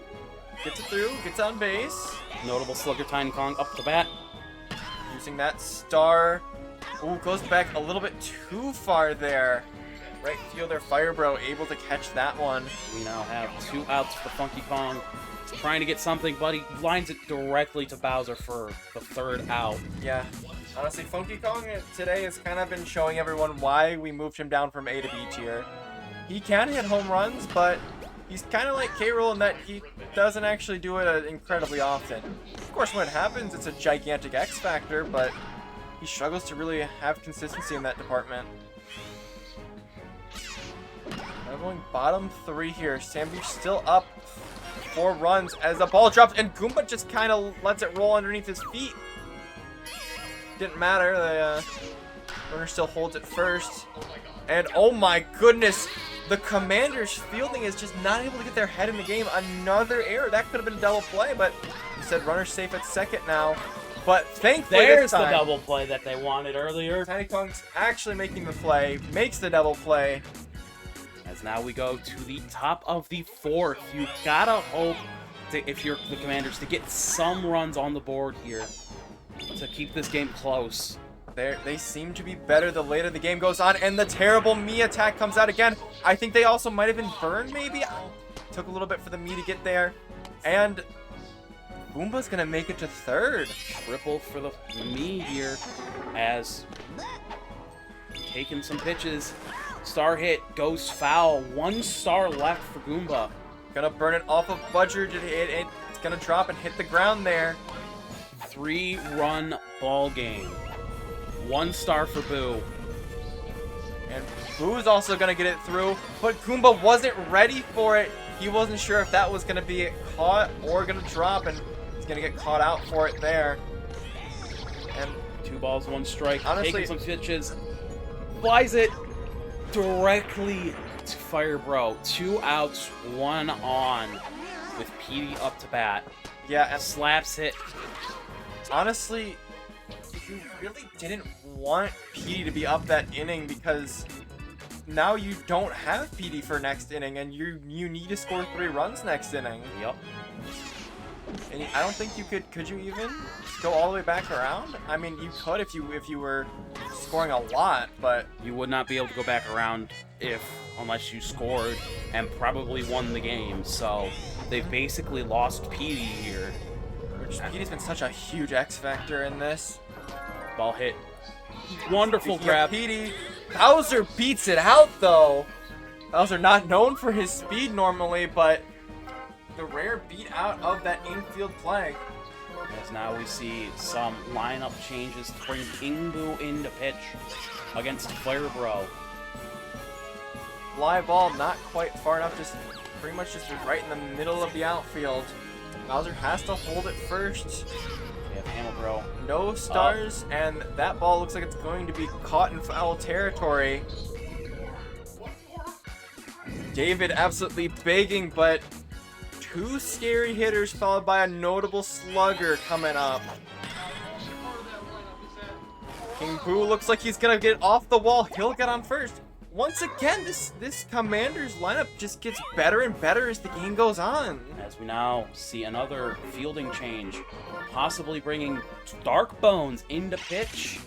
gets it through, gets on base. Notable slugger Tiny Kong up the bat. Using that star. Ooh, goes back a little bit too far there. Right fielder Firebro able to catch that one. We now have 2 outs for Funky Kong. He's trying to get something, but he lines it directly to Bowser for the 3rd out. Yeah. Honestly, Funky Kong today has kind of been showing everyone why we moved him down from A to B tier. He can hit home runs, but he's kind of like K-Rool in that he doesn't actually do it incredibly often. Of course, when it happens, it's a gigantic X factor, but he struggles to really have consistency in that department. Now going bottom 3 here. Sandbeach still up 4 runs as the ball drops, and Goomba just kind of lets it roll underneath his feet. Didn't matter. The runner still holds it first. And oh my goodness, the Commanders' fielding is just not able to get their head in the game. Another error. That could have been a double play, but instead runner's safe at second now. But thankfully There's this time, the double play that they wanted earlier. Tiny Kong's actually making the play, makes the double play. As now we go to the top of the 4th. You gotta hope, if you're the Commanders, to get some runs on the board here to keep this game close. They seem to be better the later the game goes on, and the terrible Mii attack comes out again. I think they also might have been burned, maybe? Took a little bit for the Mii to get there. And Goomba's going to make it to 3rd. Triple for the Mii here as taking some pitches. Star hit goes foul. 1 star left for Goomba. Gonna burn it off of Budger. It's gonna drop and hit the ground there. 3-run ball game. 1 star for Boo. And Boo's also gonna get it through, but Goomba wasn't ready for it. He wasn't sure if that was gonna be caught or gonna drop, and he's gonna get caught out for it there. And 2 balls, 1 strike. Honestly, taking some pitches. Flies it directly to Firebro. 2 outs, 1 on with Petey up to bat. yeah, and Slaps hit. honestly, you really didn't want Petey to be up that inning, because now you don't have Petey for next inning, and you need to score 3 runs next inning. Yep. And I don't think you could you even go all the way back around? I mean, you could if you were scoring a lot, but You would not be able to go back around unless you scored and probably won the game. So they've basically lost Petey here. Petey's been such a huge X factor in this. Ball hit. Wonderful Speaking of grab. Petey, Bowser beats it out though. Bowser not known for his speed normally, but the rare beat out of that infield play. As now we see some lineup changes to bring King Boo into pitch against Firebro. Fly ball not quite far enough, just pretty much just right in the middle of the outfield. Bowser has to hold it first. We have Hamilbro. No stars, and that ball looks like it's going to be caught in foul territory. David absolutely begging, but 2 scary hitters followed by a notable slugger coming up. King Boo looks like he's gonna get off the wall. He'll get on first. Once again, this Commanders lineup just gets better and better as the game goes on. As we now see another fielding change, possibly bringing Dark Bones into pitch.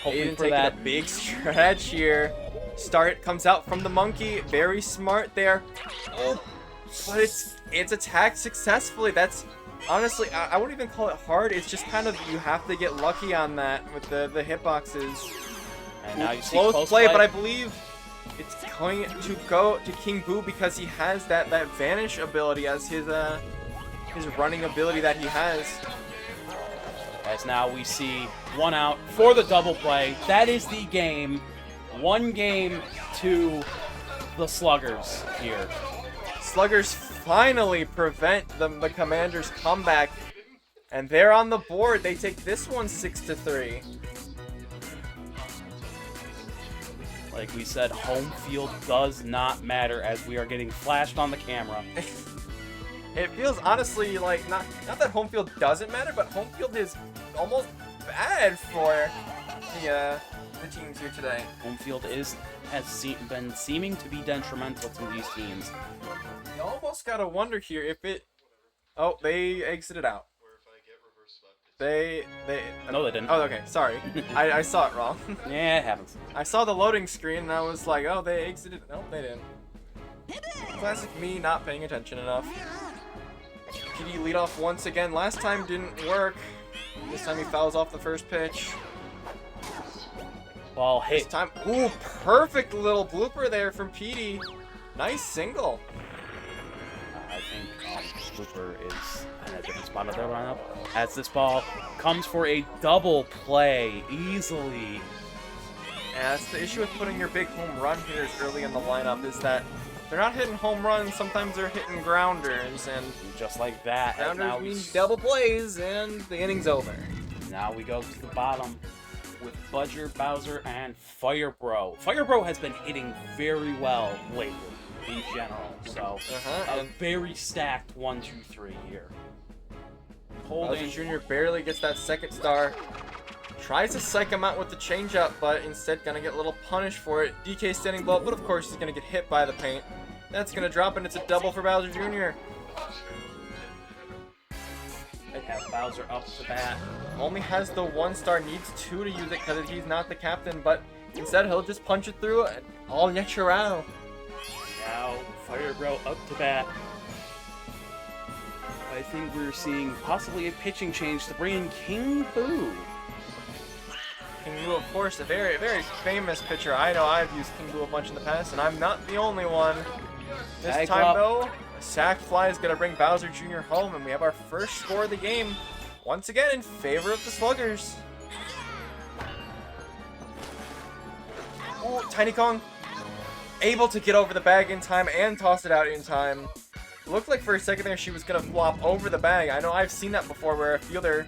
Hoping for taking that a big stretch here. Start comes out from the monkey. Very smart there. Oh, but it's attacked successfully. That's honestly, I wouldn't even call it hard. It's just kind of, you have to get lucky on that with the hitboxes. And now you see Close play, but I believe it's going to go to King Boo because he has that vanish ability as his running ability that he has. As now we see 1 out for the double play. That is the game. 1 game to the Sluggers here. Sluggers finally prevent the Commanders' comeback, and they're on the board. They take this one 6-3. Like we said, home field does not matter as we are getting flashed on the camera. It feels honestly like not that home field doesn't matter, but home field is almost bad for the teams here today. Home field has been seeming to be detrimental to these teams. You almost gotta wonder here if it. Oh, they exited out. They. No, they didn't. Oh, okay. Sorry, I saw it wrong. Yeah, it happens. I saw the loading screen and I was like, oh, they exited. Nope, they didn't. Classic me not paying attention enough. PD lead off once again. Last time didn't work. This time he fouls off the first pitch. Ball This hit. time, ooh, perfect little blooper there from PD. Nice single. I think Blooper is in a different spot of their lineup. As this ball comes for a double play easily. Yeah, that's the issue with putting your big home run hitters early in the lineup is that they're not hitting home runs. Sometimes they're hitting grounders, and Just like that. grounders now, mean double plays, and the inning's over. now we go to the bottom with Budger, Bowser, and Firebro. Firebro has been hitting very well lately in general, so a And very stacked 1, 2, 3 here. Bowser Holding. Jr. barely gets that second star. Tries to psych him out with the changeup, but instead gonna get a little punished for it. DK standing low, but of course he's gonna get hit by the paint. That's gonna drop, and it's a double for Bowser Jr. They have Bowser up to bat. Only has the 1 star, needs 2 to use it because he's not the captain, but instead he'll just punch it through all natural. Now Firebro up to bat. I think we're seeing possibly a pitching change to bring in King Boo. King Boo, of course, a very, very famous pitcher. I know I've used King Boo a bunch in the past, and I'm not the only one. This Tag time, up. though, a sac fly is going to bring Bowser Jr. home, and we have our first score of the game. Once again, in favor of the Sluggers. Ooh, Tiny Kong able to get over the bag in time and toss it out in time. Looked like for a second there she was going to flop over the bag. I know I've seen that before where a fielder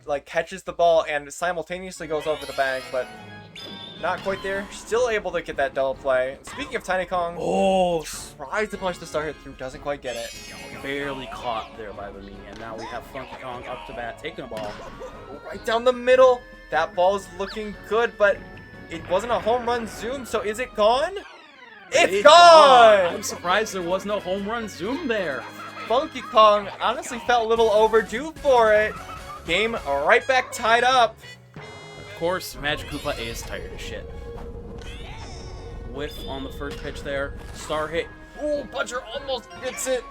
like catches the ball and simultaneously goes over the bag, but not quite there. Still able to get that double play. Speaking of Tiny Kong, Oh, tries to punch the star hit through, doesn't quite get it. barely caught there by the knee. And now we have Funky Kong up to bat, taking a ball. Right down the middle. That ball's looking good, but it wasn't a home run zoom, so is it gone? It's gone! I'm surprised there was no home run zoom there. Funky Kong honestly felt a little overdue for it. Game right back tied up. Of course, Magic Koopa is tired as shit. Whiff on the first pitch there. Star hit. Ooh, Budger almost gets it,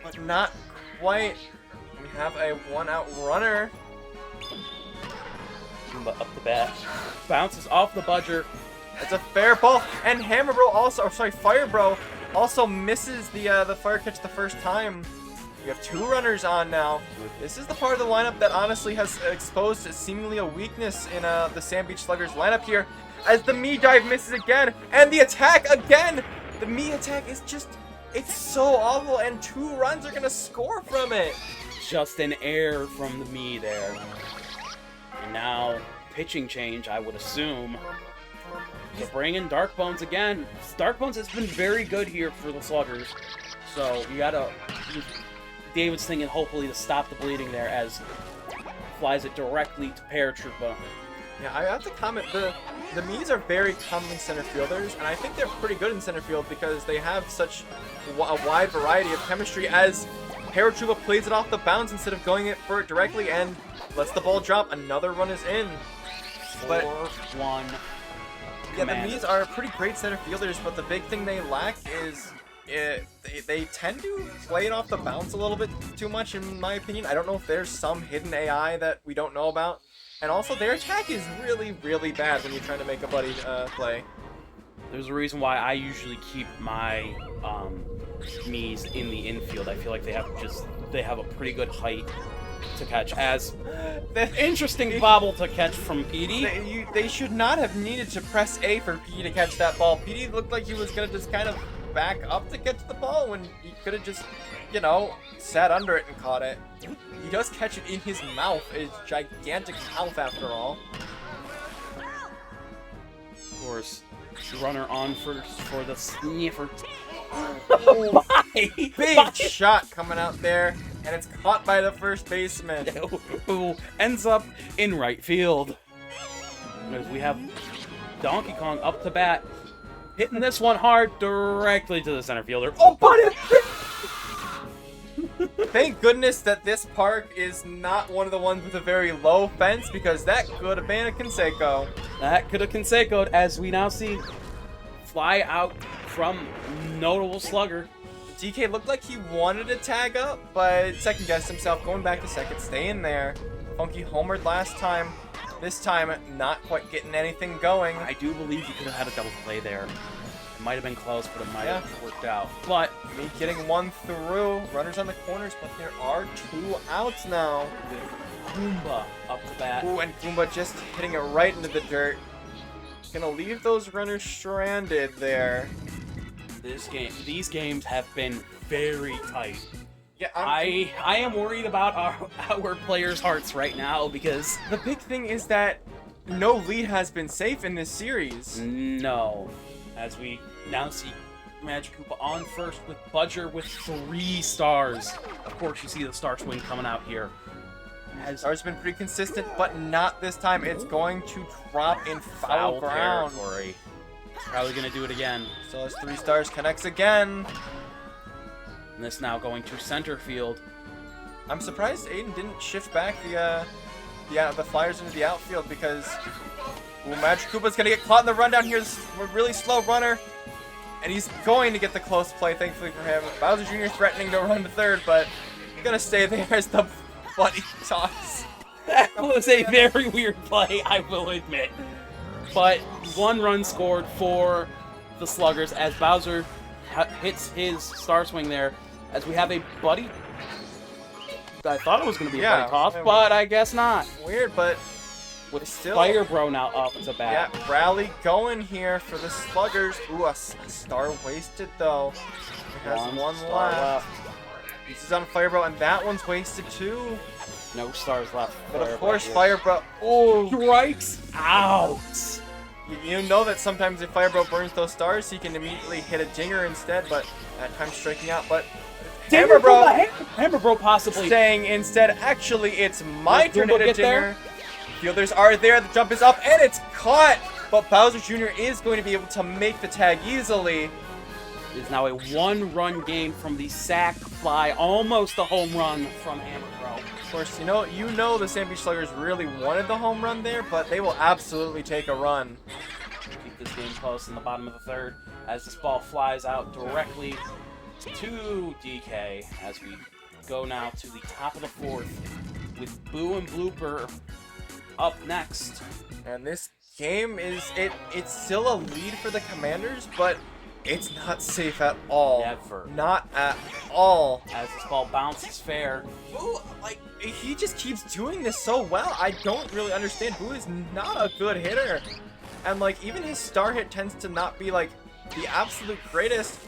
but not quite. We have a 1-out runner. But up the bat. Bounces off the Budger. It's a fair ball, and Hammerbro also, or sorry, Firebro also misses the fire catch the first time. We have 2 runners on now. This is the part of the lineup that honestly has exposed seemingly a weakness in the Sand Beach Sluggers lineup here, as the me dive misses again, and the attack again. The me attack is just, it's so awful, and 2 runs are gonna score from it. Just an error from the me there. And now, pitching change, I would assume. To bring in Dark Bones again. Dark Bones has been very good here for the Sluggers. So, you gotta... David's thinking hopefully to stop the bleeding there as flies it directly to Paratroopa. Yeah, I have to comment, the Mees are very commonly center fielders, and I think they're pretty good in center field because they have such a wide variety of chemistry as Paratroopa plays it off the bounce instead of going for it directly and lets the ball drop. Another run is in. But 4-1. yeah, the Mees are pretty great center fielders, but the big thing they lack is they tend to play it off the bounce a little bit too much, in my opinion. I don't know if there's some hidden AI that we don't know about. And also, their attack is really, really bad when you're trying to make a buddy play. There's a reason why I usually keep my Mees in the infield. I feel like they have a pretty good height to catch. As interesting bobble to catch from Petey. They should not have needed to press A for Petey to catch that ball. Petey looked like he was gonna just kind of back up to catch the ball when he could have just, you know, sat under it and caught it. He does catch it in his mouth, his gigantic mouth after all. Of course, runner on first for the sniffer. Big shot coming out there, and it's caught by the first baseman. Who ends up in right field. As we have Donkey Kong up to bat, hitting this one hard directly to the center fielder. Oh, but it... Thank goodness that this park is not one of the ones with a very low fence, because that could have been a Conseco. That could have Conseco'd, as we now see fly out from notable slugger. DK looked like he wanted to tag up, but second guessed himself, going back to second, staying there. Funky homered last time. This time, not quite getting anything going. I do believe you could have had a double play there. It might have been close, but it might have worked out. But me getting one through. Runners on the corners, but there are 2 outs now. Goomba up the bat. Ooh, and Goomba just hitting it right into the dirt. Gonna leave those runners stranded there. These games have been very tight. Yeah, I am worried about our players' hearts right now, because the big thing is that no lead has been safe in this series. No, as we now see Magic Koopa on first with Budger with 3 stars. Of course, you see the star swing coming out here. Stars been pretty consistent, but not this time. It's going to drop in foul ground. Territory. Probably gonna do it again. So as 3 stars connects again. And this now going to center field. I'm surprised Aiden didn't shift back the Flyers into the outfield, because Magic Koopa's gonna get caught in the rundown here. This is a really slow runner, and he's going to get the close play, thankfully for him. Bowser Jr. threatening to run to third, but gonna stay there as the buddy toss. That was a very weird play, I will admit. But 1 run scored for the Sluggers as Bowser hits his star swing there. As we have a buddy. I thought it was going to be a buddy toss, but I guess not. Weird, but with Fire Bro now up to bat. Yeah, rally going here for the Sluggers. Ooh, a star wasted though. It has one left. This is on Fire Bro, and that one's wasted too. No stars left. But of course, Fire Bro. Oh, strikes out. You know that sometimes if Fire Bro burns those stars, he can immediately hit a dinger instead, but that time striking out. But Hammer Bro possibly saying instead, actually, it's my turn to hit a dinger. Fielders are there, the jump is up, and it's caught! But Bowser Jr. is going to be able to make the tag easily. It is now a 1-run game from the sac fly, almost a home run from Hammer Bro. Of course, you know the Sand Beach Sluggers really wanted the home run there, but they will absolutely take a run. Keep this game close in the bottom of the 3rd as this ball flies out directly to DK as we go now to the top of the 4th with Boo and Blooper up next. And this game it's still a lead for the Commanders, but it's not safe at all. Never. Not at all. As this ball bounces fair. Boo, he just keeps doing this so well. I don't really understand. Boo is not a good hitter. And, even his star hit tends to not be, the absolute greatest.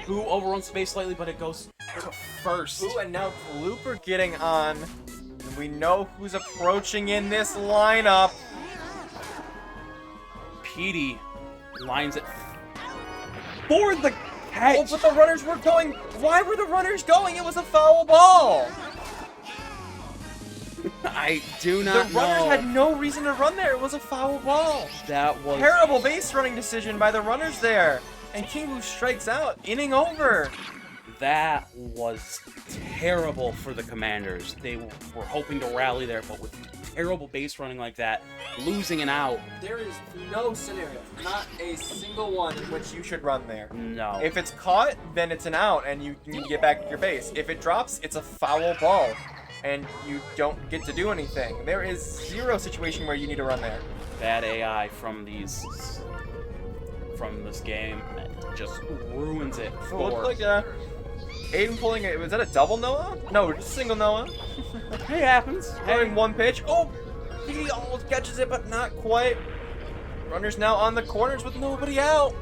Boo overruns space slightly, but it goes to first. Boo, and now Blooper getting on. And we know who's approaching in this lineup. Petey lines it for the catch. Oh, but the runners were going. Why were the runners going? It was a foul ball. I do not know. The runners had no reason to run there. It was a foul ball. That was terrible base running decision by the runners there. And King Boo strikes out, inning over. That was terrible for the Commanders. They were hoping to rally there, but with terrible base running like that, losing an out. There is no scenario, not a single one in which you should run there. No. If it's caught, then it's an out, and you can get back to your base. If it drops, it's a foul ball, and you don't get to do anything. There is zero situation where you need to run there. Bad AI from this game just ruins it for Aiden pulling it. Was that a double Noah? No, just single Noah. It happens. Throwing one pitch. Oh, he almost catches it, but not quite. Runners now on the corners with nobody out.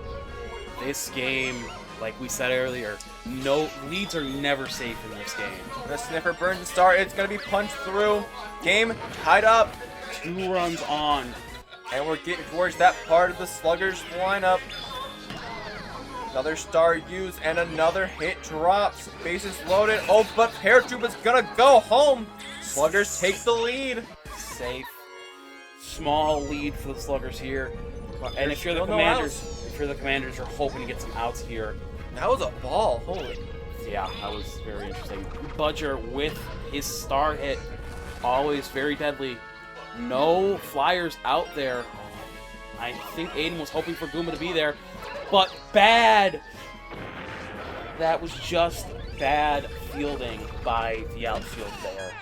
This game, like we said earlier, no leads are never safe in this game. The sniffer burns the star. It's going to be punched through. Game tied up. 2 runs on. And we're getting towards that part of the Sluggers lineup. Another star used and another hit drops. Bases loaded. Oh, but Paratroopa's going to go home. Sluggers take the lead. Safe. Small lead for the Sluggers here. And if you're the still no Commanders, outs. if you're the Commanders, you're hoping to get some outs here. That was a ball. Holy. Yeah, that was very interesting. Budger with his star hit, always very deadly. No flyers out there. I think Aiden was hoping for Guma to be there, but bad. That was just bad fielding by the outfield there.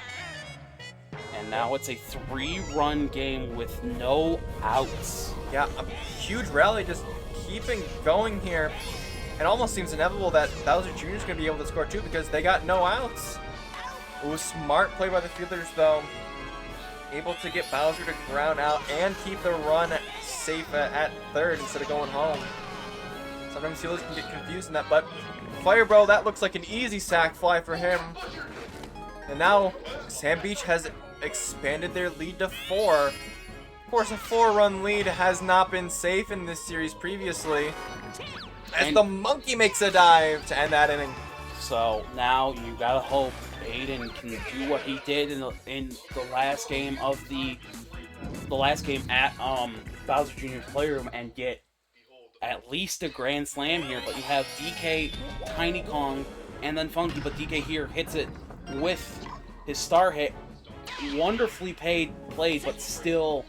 And now it's a 3-run game with no outs. Yeah, a huge rally just keeping going here. It almost seems inevitable that Bowser Jr. is going to be able to score too because they got no outs. It was smart play by the fielders though. Able to get Bowser to ground out and keep the run safe at third instead of going home. Sometimes fielders can get confused in that, but Fire Bro, that looks like an easy sack fly for him. And now Sam Beach has expanded their lead to 4. Of course, a 4-run lead has not been safe in this series previously. As the monkey makes a dive to end that inning. So now you gotta hope Aiden can do what he did in the last game of the last game at Bowser Jr.'s Playroom and get at least a grand slam here. But you have DK, Tiny Kong, and then Funky. But DK here hits it with his star hit. Wonderfully played, but still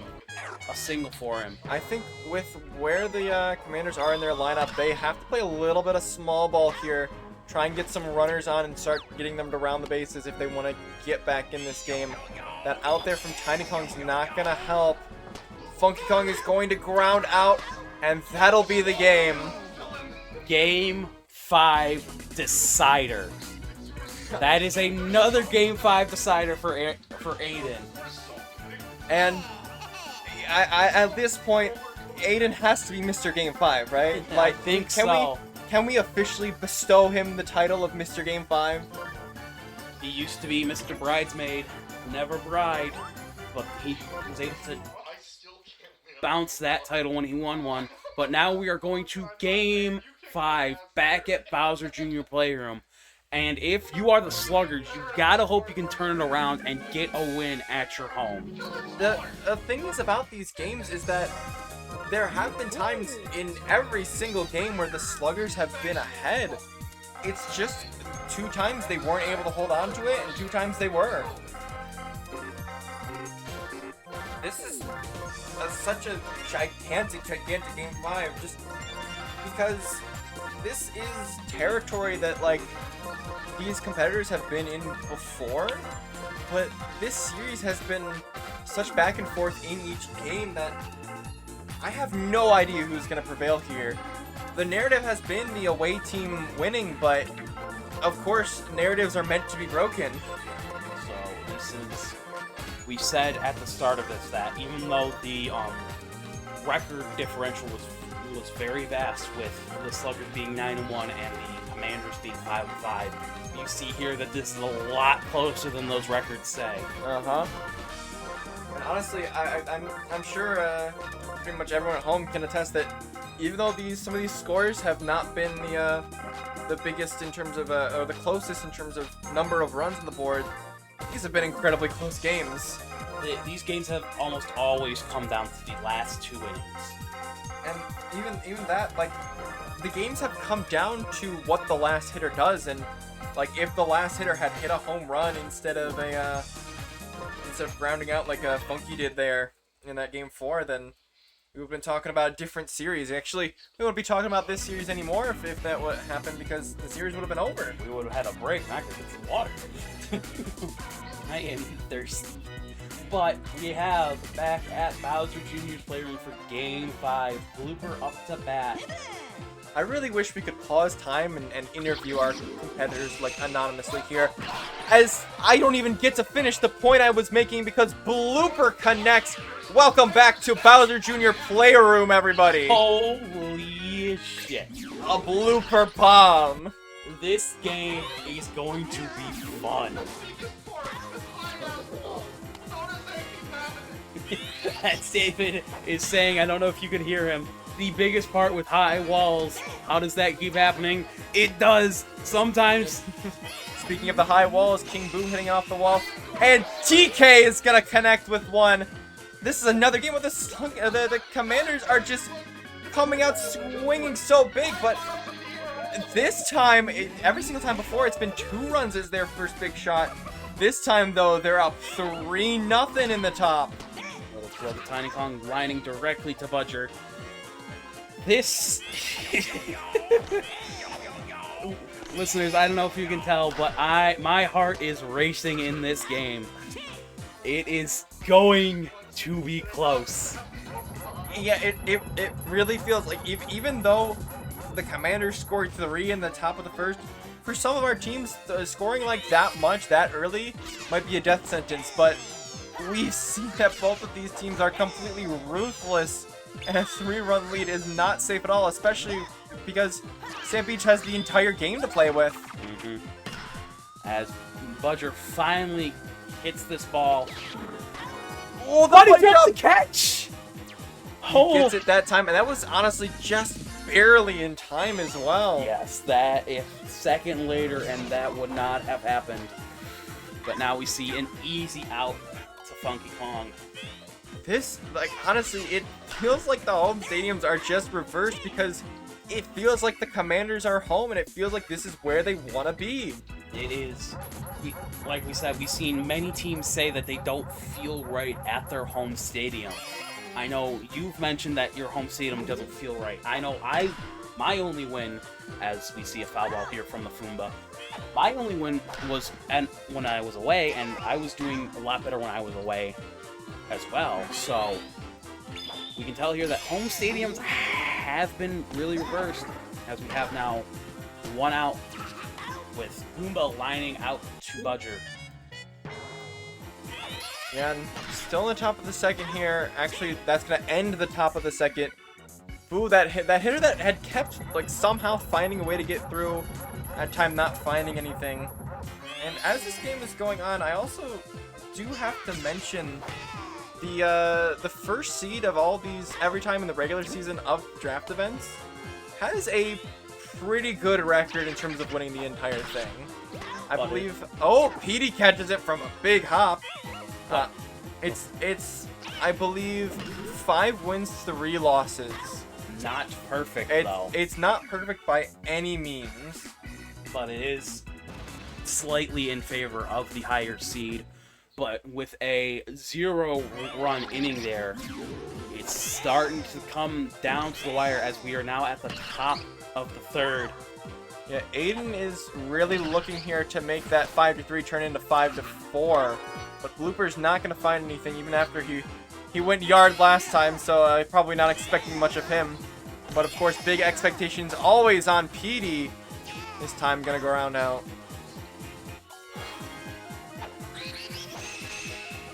a single for him. I think with where the Commanders are in their lineup, they have to play a little bit of small ball here. Try and get some runners on and start getting them to round the bases if they want to get back in this game. That out there from Tiny Kong's not going to help. Funky Kong is going to ground out, and that'll be the game. Game 5 decider. That is another Game 5 decider for Aiden. And I at this point, Aiden has to be Mr. Game 5, right? I think so. Can we officially bestow him the title of Mr. Game 5? He used to be Mr. Bridesmaid, never bride, but he was able to bounce that title when he won one. But now we are going to Game 5 back at Bowser Jr. Playroom. And if you are the Sluggers, you gotta hope you can turn it around and get a win at your home. The things about these games is that there have been times in every single game where the Sluggers have been ahead. It's just 2 times they weren't able to hold on to it, and 2 times they were. This is such a gigantic Game 5, just because this is territory that, like, these competitors have been in before, but this series has been such back and forth in each game that I have no idea who's going to prevail here. The narrative has been the away team winning, but of course, narratives are meant to be broken. So this is, we said at the start of this that even though the record differential was very vast with the Sluggers being 9-1 and the Commanders being 5-5, you see here that this is a lot closer than those records say. And honestly, I'm sure pretty much everyone at home can attest that even though some of these scores have not been the biggest in terms of or the closest in terms of number of runs on the board, these have been incredibly close games. These games have almost always come down to the last 2 innings. And even that, like, the games have come down to what the last hitter does, and like if the last hitter had hit a home run instead of grounding out like Funky did there in that Game 4, then we would have been talking about a different series. Actually, we wouldn't be talking about this series anymore if that would happen, because the series would have been over. We would have had a break, and I could get some water. I am thirsty. But we have back at Bowser Jr.'s Playroom for Game 5. Blooper up to bat. I really wish we could pause time and interview our competitors like anonymously here, as I don't even get to finish the point I was making because Blooper connects. Welcome back to Bowser Jr. Playroom, everybody. Holy shit. A blooper bomb. This game is going to be fun. As David is saying, I don't know if you can hear him, the biggest part with high walls, how does that keep happening? It does, sometimes. Speaking of the high walls, King Boo hitting off the wall, and TK is gonna connect with one. This is another game with the Commanders are just coming out swinging so big, but this time, every single time before, it's been 2 runs as their first big shot. This time, though, they're up 3-0 in the top. Little throw the Tiny Kong lining directly to Budger. This... Listeners, I don't know if you can tell, but my heart is racing in this game. It is going to be close. Yeah, it really feels like even though the Commanders scored 3 in the top of the first, for some of our teams, scoring like that much that early might be a death sentence, but we've seen that both of these teams are completely ruthless, and a 3-run lead is not safe at all, especially because Sand Beach has the entire game to play with. As Budger finally hits this ball. Oh, the buddy buddy jump jump! to catch! He gets it that time, and that was honestly just barely in time as well. Yes, that if a second later and that would not have happened. But now we see an easy out to Funky Kong. This, like, honestly, it feels like the home stadiums are just reversed because it feels like the Commanders are home and it feels like this is where they want to be. It is. Like we said, we've seen many teams say that they don't feel right at their home stadium. I know you've mentioned that your home stadium doesn't feel right. I know my only win, as we see a foul ball here from the Fumba, my only win was when I was away, and I was doing a lot better when I was away as well. So we can tell here that home stadiums have been really reversed, as we have now 1 out with Fumba lining out to Budger. Yeah, and still in the top of the second here. Actually, that's going to end the top of the second. Boo, that hitter that had kept, like, somehow finding a way to get through, at time not finding anything. And as this game is going on, I also do have to mention the first seed of all these, every time in the regular season of draft events, has a pretty good record in terms of winning the entire thing. I believe... Oh, Petey catches it from a big hop. It's I believe 5 wins, 3 losses. Not perfect, though. It's not perfect by any means. But it is slightly in favor of the higher seed. But with a 0-run inning there, it's starting to come down to the wire as we are now at the top of the third. Yeah, Aiden is really looking here to make that 5-3 turn into 5-4. But Blooper's not going to find anything even after he went yard last time, so probably not expecting much of him. But of course, big expectations always on Petey. This time going to go around out.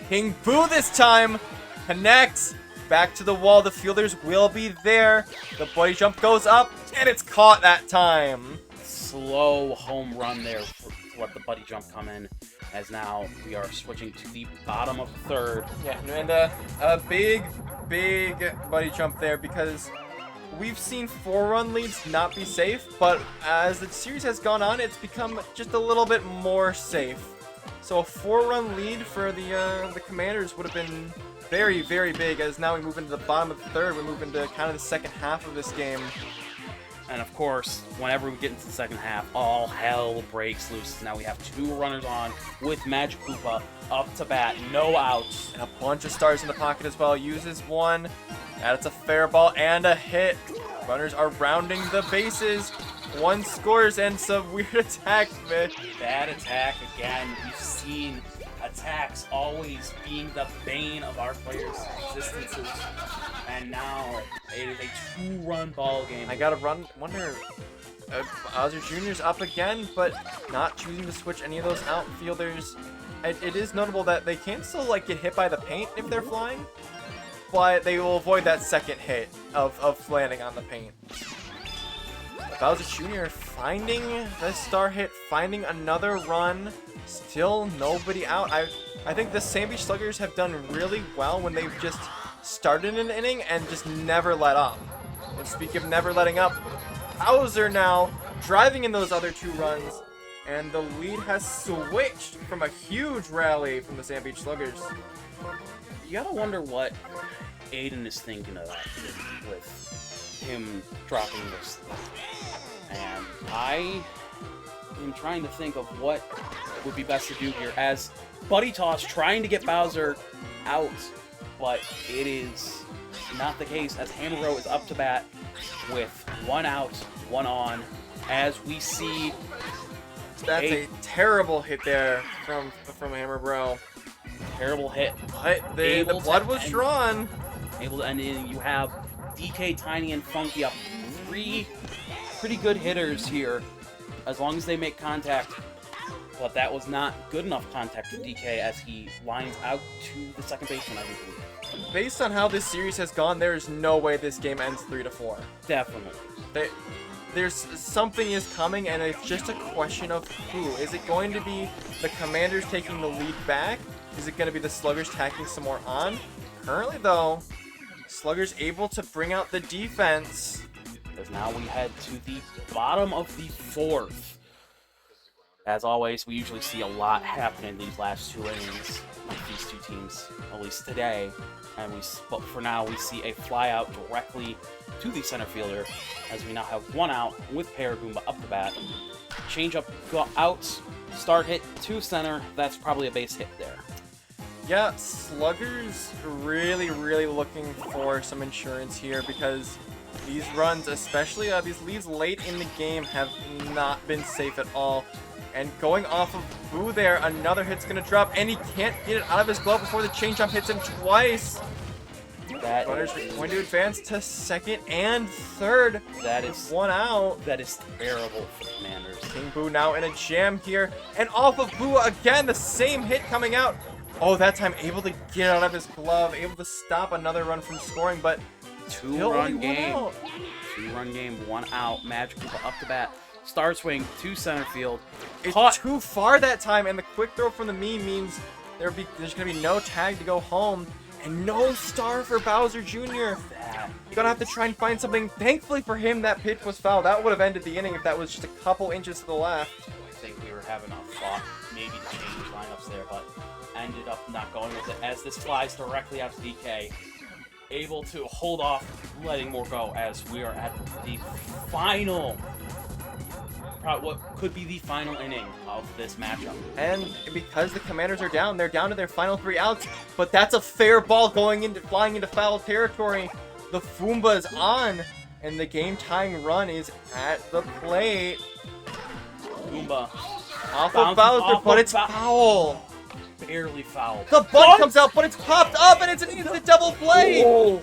King Boo this time connects back to the wall. The fielders will be there. The buddy jump goes up, and it's caught that time. Slow home run there to let the buddy jump come in, as now we are switching to the bottom of the third. Yeah, and a big buddy jump there because we've seen 4-run leads not be safe, but as the series has gone on, it's become just a little bit more safe. So a 4-run lead for the Commanders would have been very, very big, as now we move into the bottom of the third. We move into kind of the second half of this game. And of course, whenever we get into the second half, all hell breaks loose. Now we have 2 runners on with Magic Koopa up to bat, no outs. And a bunch of stars in the pocket as well. Uses one, and it's a fair ball and a hit. Runners are rounding the bases. One scores and some weird attack. Bad attack again. We've seen attacks always being the bane of our players' existences. And now it is a 2-run ball game. I gotta wonder. Bowser Jr.'s up again, but not choosing to switch any of those outfielders. It is notable that they can still like get hit by the paint if they're flying, but they will avoid that second hit of landing on the paint. Bowser Jr. finding the star hit, finding another run. Still nobody out. I think the Sand Beach Sluggers have done really well when they've just started an inning and just never let up. And speaking of never letting up, Bowser now driving in those other 2 runs, and the lead has switched from a huge rally from the Sand Beach Sluggers. You gotta wonder what Aiden is thinking of that with him dropping this. And I am trying to think of what would be best to do here as Buddy Toss trying to get Bowser out, but it is not the case as Hammer Bro is up to bat with 1 out, 1 on, as we see that's a terrible hit there from Hammer Bro. Terrible hit. But the blood was drawn. Able to end in. You have DK, Tiny, and Funky up 3 pretty good hitters here, as long as they make contact. But that was not good enough contact for DK as he lines out to the second baseman, I believe. Based on how this series has gone, there is no way this game ends 3-4. Definitely. There's something is coming, and it's just a question of who. Is it going to be the Commanders taking the lead back? Is it going to be the Sluggers tacking some more on? Currently, though, Sluggers able to bring out the defense. Because now we head to the bottom of the 4th. As always, we usually see a lot happen in these last 2 innings with these 2 teams, at least today. But for now, we see a fly out directly to the center fielder, as we now have 1 out with Paragoomba up the bat. Change up, go out, start hit to center. That's probably a base hit there. Yeah, Sluggers really looking for some insurance here, because these runs, especially these leads late in the game, have not been safe at all. And going off of Boo there, another hit's going to drop, and he can't get it out of his glove before the changeup hits him twice. Runners are going to advance to second and third. That is 1 out. That is terrible for the Commanders. King Boo now in a jam here, and off of Boo again, the same hit coming out. Oh, that time able to get out of his glove, able to stop another run from scoring, but 2-run game. 2-run game, 1 out. Magic Koopa up the bat. Star swing to center field. It's Caught. too far that time, and the quick throw from the meme means there's going to be no tag to go home, and no star for Bowser Jr. You're going to have to try and find something. Thankfully for him, that pitch was foul. That would have ended the inning if that was just a couple inches to the left. I think we were having a thought maybe to change lineups there, but ended up not going with it as this flies directly out to DK. Able to hold off, letting more go as we are at the final, what could be the final inning of this matchup. And because the Commanders are down, they're down to their final 3 outs, but that's a fair ball flying into foul territory. The Foomba's on, and the game-tying run is at the plate. Foomba Off of Bowser, but it's foul. Barely foul. The bunt comes out, but it's popped up, and it's an instant double play. Whoa.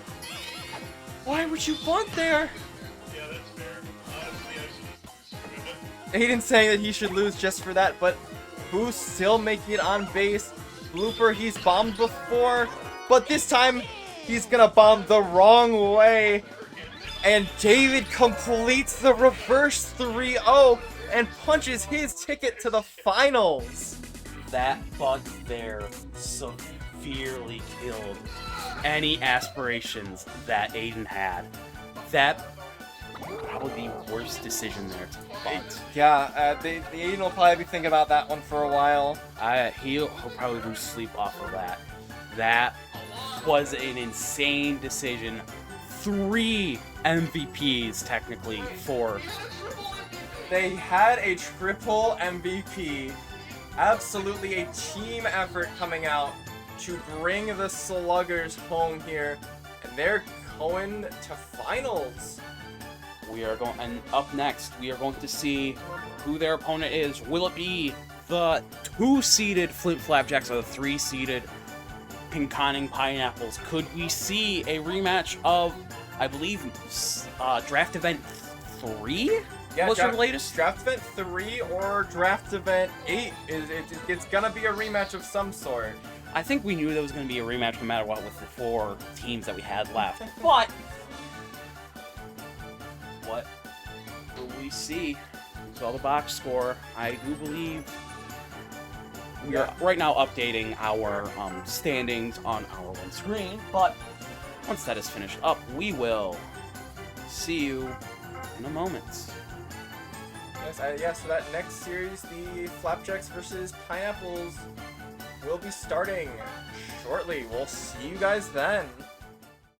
Why would you bunt there? Yeah, that's fair. Honestly, I should Aiden's saying that he should lose just for that, but Boo's still making it on base. Blooper, he's bombed before, but this time he's gonna bomb the wrong way. And David completes the reverse 3-0 and punches his ticket to the finals. That bunt there severely killed any aspirations that Aiden had. That probably the worst decision there to bunt. Yeah, the Aiden will probably be thinking about that one for a while. He'll probably lose sleep off of that. That was an insane decision. 3 MVPs technically for. They had a triple MVP. Absolutely a team effort coming out to bring the Sluggers home here. And they're going to finals. We are going, and up next, we are going to see who their opponent is. Will it be the 2-seeded Flint Flapjacks or the 3-seeded pinconning pineapples. Could we see a rematch of, I believe, draft event 3? Yeah, What's your latest? Draft event 3 or draft event 8 it's gonna be a rematch of some sort. I think we knew there was going to be a rematch no matter what with the 4 teams that we had left. But what will we see? So the box score, I do believe we are right now updating our standings on our one screen. But once that is finished up, we will see you in a moment. Yes, so that next series, the Flapjacks versus Pineapples, will be starting shortly. We'll see you guys then.